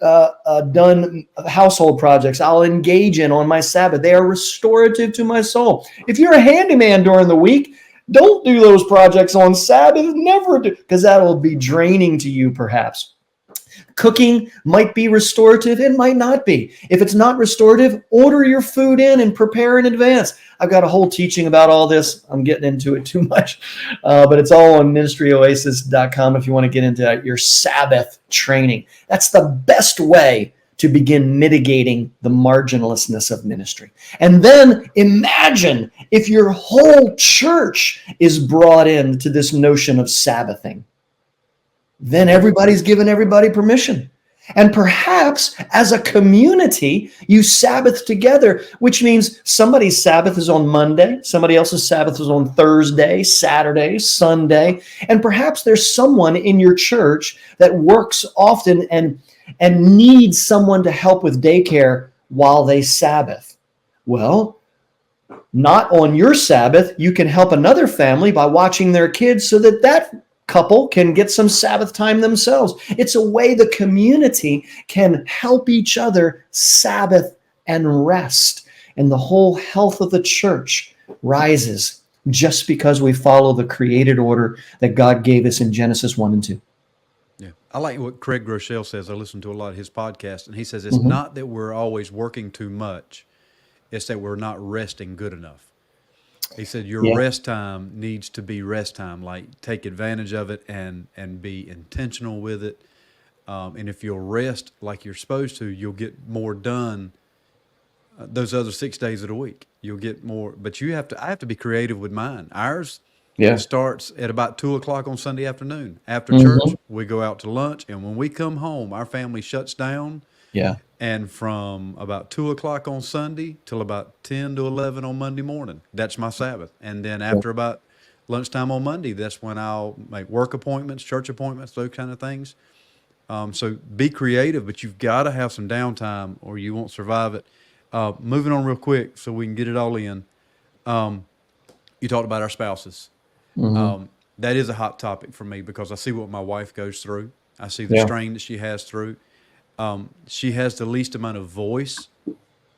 done household projects I'll engage in on my Sabbath. They are restorative to my soul. If you're a handyman during the week, don't do those projects on Sabbath. Never do, because that will be draining to you perhaps. Cooking might be restorative. It might not be. If it's not restorative, order your food in and prepare in advance. I've got a whole teaching about all this. I'm getting into it too much, but it's all on ministryoasis.com if you want to get into your Sabbath training. That's the best way to begin mitigating the marginlessness of ministry. And then imagine if your whole church is brought into this notion of Sabbathing. Then everybody's given everybody permission. And perhaps as a community, you Sabbath together, which means somebody's Sabbath is on Monday, somebody else's Sabbath is on Thursday, Saturday, Sunday. And perhaps there's someone in your church that works often and needs someone to help with daycare while they Sabbath. Well, not on your Sabbath, you can help another family by watching their kids so that couple can get some Sabbath time themselves. It's a way the community can help each other Sabbath and rest. And the whole health of the church rises just because we follow the created order that God gave us in Genesis 1 and 2. Yeah. I like what Craig Groeschel says. I listen to a lot of his podcasts, and he says it's Hmm. not that we're always working too much; it's that we're not resting good enough. He said your Yeah, rest time needs to be rest time. Like take advantage of it and be intentional with it. And if you'll rest like you're supposed to, you'll get more done those other 6 days of the week. You'll get more, but you have to. I have to be creative with mine. Ours yeah. starts at about 2 o'clock on Sunday afternoon. After church, Hmm. we go out to lunch, and when we come home, our family shuts down. Yeah, And from about 2 o'clock on Sunday till about 10 to 11 on Monday morning, that's my Sabbath. And then yeah, after about lunchtime on Monday, that's when I'll make work appointments, church appointments, those kind of things. So be creative, but you've got to have some downtime or you won't survive it. Moving on real quick so we can get it all in. You talked about our spouses. hmm, That is a hot topic for me because I see what my wife goes through. I see the yeah. strain that she has through. She has the least amount of voice.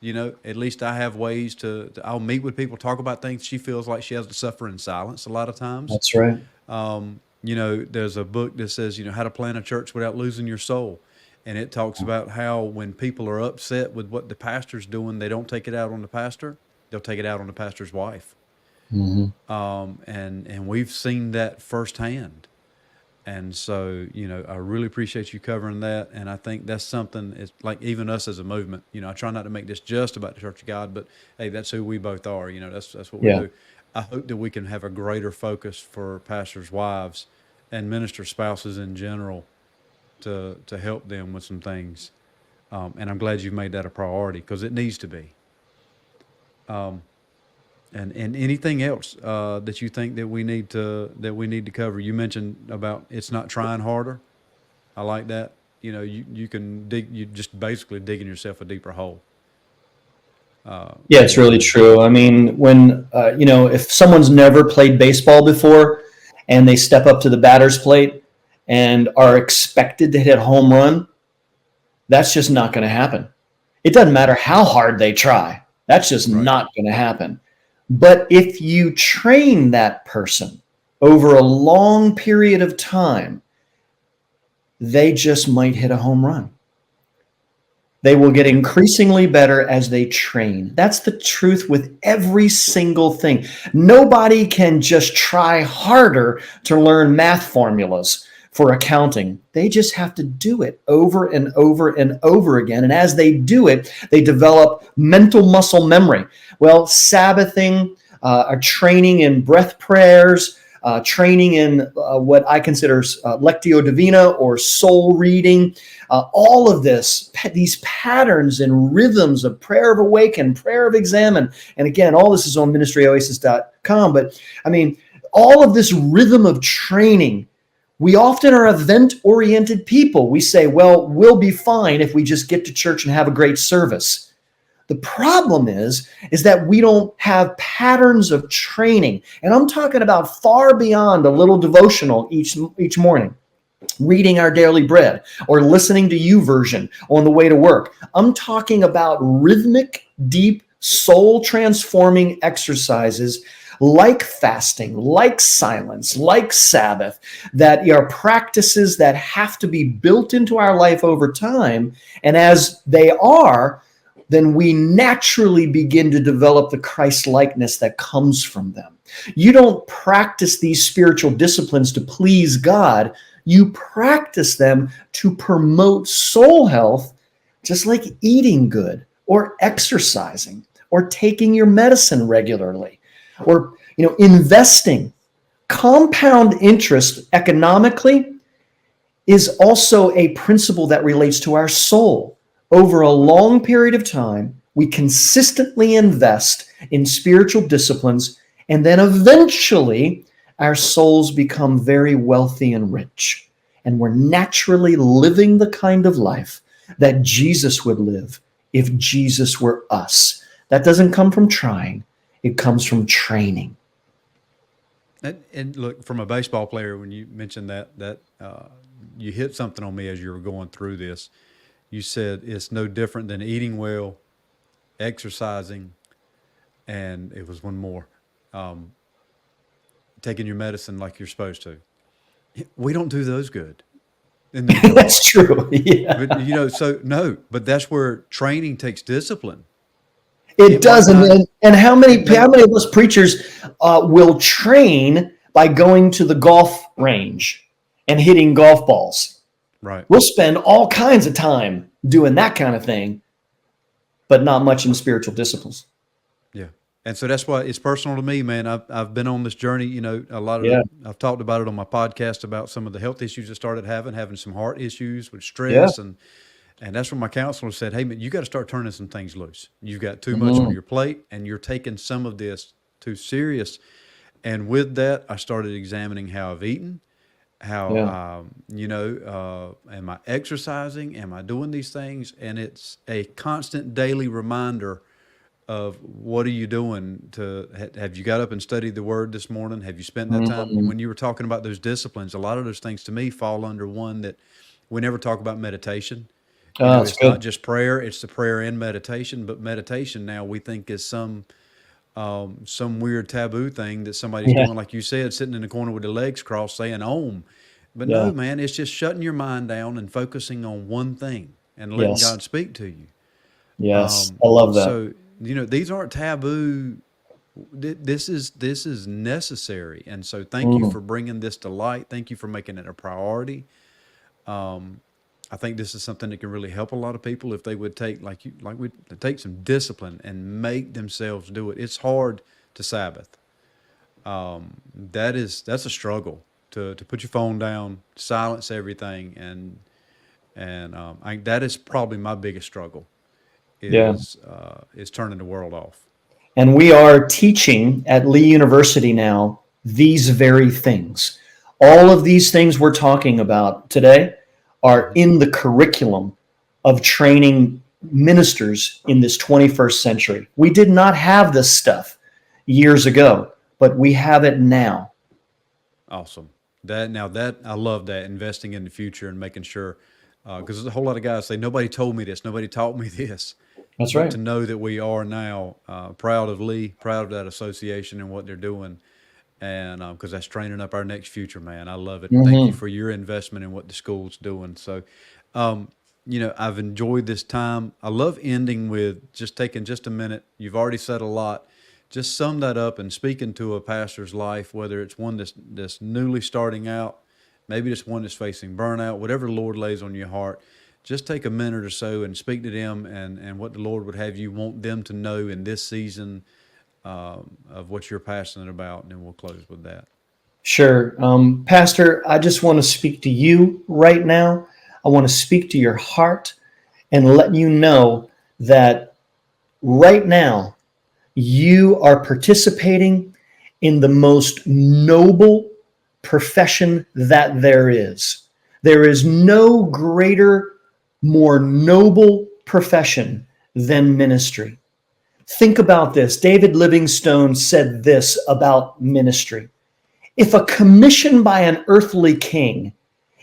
At least I have ways I'll meet with people, talk about things. She feels like she has to suffer in silence a lot of times. That's right. There's a book that says, how to plan a church without losing your soul. And it talks about how when people are upset with what the pastor's doing, they don't take it out on the pastor. They'll take it out on the pastor's wife. Hmm. And we've seen that firsthand. And so, I really appreciate you covering that. And I think that's something, it's like even us as a movement, I try not to make this just about the Church of God, but hey, that's who we both are. That's what we Yeah. do. I hope that we can have a greater focus for pastors' wives and minister spouses in general to help them with some things. And I'm glad you've made that a priority because it needs to be. And anything else that you think that we need to cover? You mentioned about it's not trying harder. I like that. You can dig. You just basically digging yourself a deeper hole. Yeah, it's And really true. I mean, when if someone's never played baseball before and they step up to the batter's plate and are expected to hit a home run, that's just not going to happen. It doesn't matter how hard they try. That's just right, not going to happen. But if you train that person over a long period of time, they just might hit a home run. They will get increasingly better as they train. That's the truth with every single thing. Nobody can just try harder to learn math formulas for accounting. They just have to do it over and over and over again. And as they do it, they develop mental muscle memory. Well, Sabbathing, training in breath prayers, training in what I consider Lectio Divina or soul reading, all of these patterns and rhythms of prayer of awaken, prayer of examine. And again, all this is on ministryoasis.com. But I mean, all of this rhythm of training, we often are event oriented people. We say, well, we'll be fine if we just get to church and have a great service. The problem is that we don't have patterns of training. And I'm talking about far beyond a little devotional each morning, reading our daily bread or listening to YouVersion on the way to work. I'm talking about rhythmic, deep, soul transforming exercises like fasting, like silence, like Sabbath, that are practices that have to be built into our life over time. And as they are, then we naturally begin to develop the Christ likeness that comes from them. You don't practice these spiritual disciplines to please God. You practice them to promote soul health, just like eating good or exercising or taking your medicine regularly or investing. Compound interest economically is also a principle that relates to our soul. Over a long period of time, we consistently invest in spiritual disciplines, and then eventually our souls become very wealthy and rich. And we're naturally living the kind of life that Jesus would live if Jesus were us. That doesn't come from trying, it comes from training. and look, from a baseball player, when you mentioned that you hit something on me as you were going through this. You said it's no different than eating well, exercising, and it was one more, um, taking your medicine like you're supposed to. We don't do those good. in them jobs. That's true. Yeah, But so no, but that's where training takes discipline. it It might does. not. And how It may. many of us preachers will train by going to the golf range and hitting golf balls? Right. We'll spend all kinds of time doing that kind of thing, but not much in spiritual disciplines. Yeah. And so that's why it's personal to me, man. I've been on this journey. A lot of Yeah, I've talked about it on my podcast about some of the health issues I started having some heart issues with yeah, stress, and that's when my counselor said, "Hey, man, you got to start turning some things loose. You've got too much on mhm, your plate, and you're taking some of this too serious." And with that, I started examining how I've eaten, yeah, how am I exercising? Am I doing these things? And it's a constant daily reminder of what are you doing have you got up and studied the word this morning? Have you spent that time? mhm. When you were talking about those disciplines, a lot of those things to me fall under one that we never talk about: meditation. That's It's good. not just prayer, it's the prayer and meditation, but meditation now we think is some weird taboo thing that somebody's Yeah, doing, like you said, sitting in the corner with their legs crossed saying Om. But yeah, no, man, it's just shutting your mind down and focusing on one thing and letting yes, God speak to you. yes. I love that. So these aren't taboo. This is necessary, and so thank you Mm, for bringing this to light. Thank you for making it a priority. I think this is something that can really help a lot of people if they would take we take some discipline and make themselves do it. It's hard to Sabbath. That's a struggle to put your phone down, silence everything, and that is probably my biggest struggle yeah. is turning the world off. And we are teaching at Lee University now these very things. All of these things we're talking about today are Hmm. in the curriculum of training ministers in this 21st century. We did not have this stuff years ago, but we have it now. Awesome. That I love that, investing in the future and making sure, because there's a whole lot of guys say nobody told me this, nobody taught me this, That's but right. to know that we are now proud of Lee, proud of that association and what they're doing, and because that's training up our next future, man. I love it. Thank you Mm-hmm. for your investment in what the school's doing. So, I've enjoyed this time. I love ending with just taking just a minute. You've already said a lot. Just sum that up and speaking to a pastor's life, whether it's one that's newly starting out, maybe it's one that's facing burnout, whatever the Lord lays on your heart. Just take a minute or so and speak to them and what the Lord would have you want them to know in this season of what you're passionate about, and then we'll close with that. Sure. Pastor, I just want to speak to you right now. I want to speak to your heart and let you know that right now you are participating in the most noble profession that there is. There is no greater, more noble profession than ministry. Think about this. David Livingstone said this about ministry. If a commission by an earthly king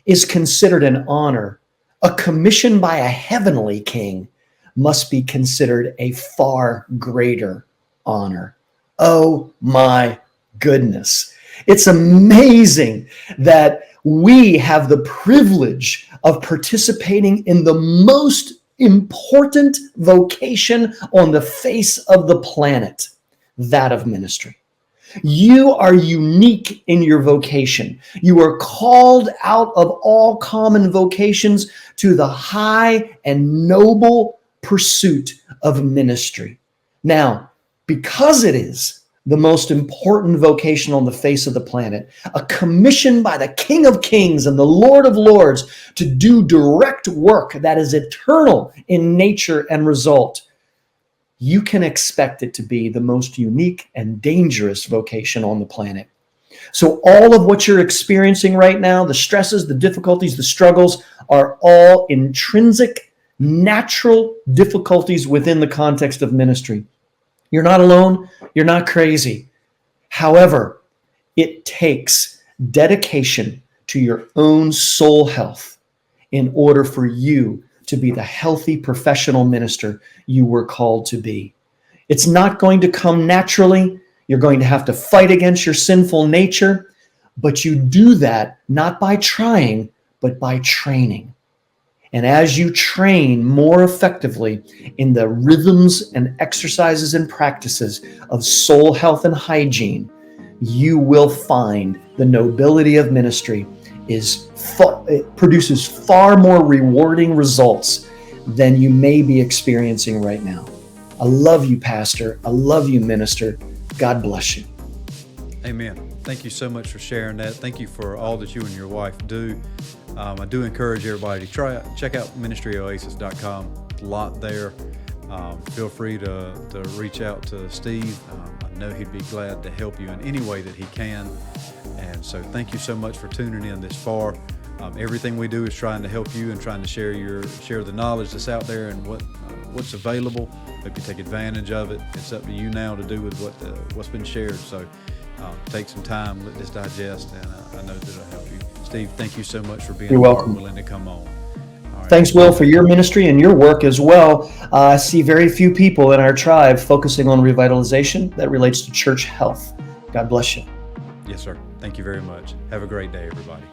is considered an honor, a commission by a heavenly king must be considered a far greater honor. Oh my goodness. It's amazing that we have the privilege of participating in the most important vocation on the face of the planet, that of ministry. You are unique in your vocation. You are called out of all common vocations to the high and noble pursuit of ministry. Now, because it is the most important vocation on the face of the planet, a commission by the King of Kings and the Lord of Lords to do direct work that is eternal in nature and result, you can expect it to be the most unique and dangerous vocation on the planet. So, all of what you're experiencing right now, the stresses, the difficulties, the struggles, are all intrinsic, natural difficulties within the context of ministry. You're not alone. You're not crazy. However, it takes dedication to your own soul health in order for you to be the healthy professional minister you were called to be. It's not going to come naturally. You're going to have to fight against your sinful nature, but you do that not by trying, but but by training. And as you train more effectively in the rhythms and exercises and practices of soul health and hygiene, you will find the nobility of ministry it produces far more rewarding results than you may be experiencing right now. I love you, Pastor. I love you, Minister. God bless you. Amen. Thank you so much for sharing that. Thank you for all that you and your wife do. I do encourage everybody to check out ministryoasis.com. A lot there. Feel free to reach out to Steve. I know he'd be glad to help you in any way that he can. And so thank you so much for tuning in this far. Everything we do is trying to help you and trying to share the knowledge that's out there and what's available. Hope you take advantage of it. It's up to you now to do with what's been shared. So take some time, let this digest, and I know that it'll help you. Steve, thank you so much for being willing to come on. Right. Thanks, Will, for your ministry and your work as well. I see very few people in our tribe focusing on revitalization that relates to church health. God bless you. Yes, sir. Thank you very much. Have a great day, everybody.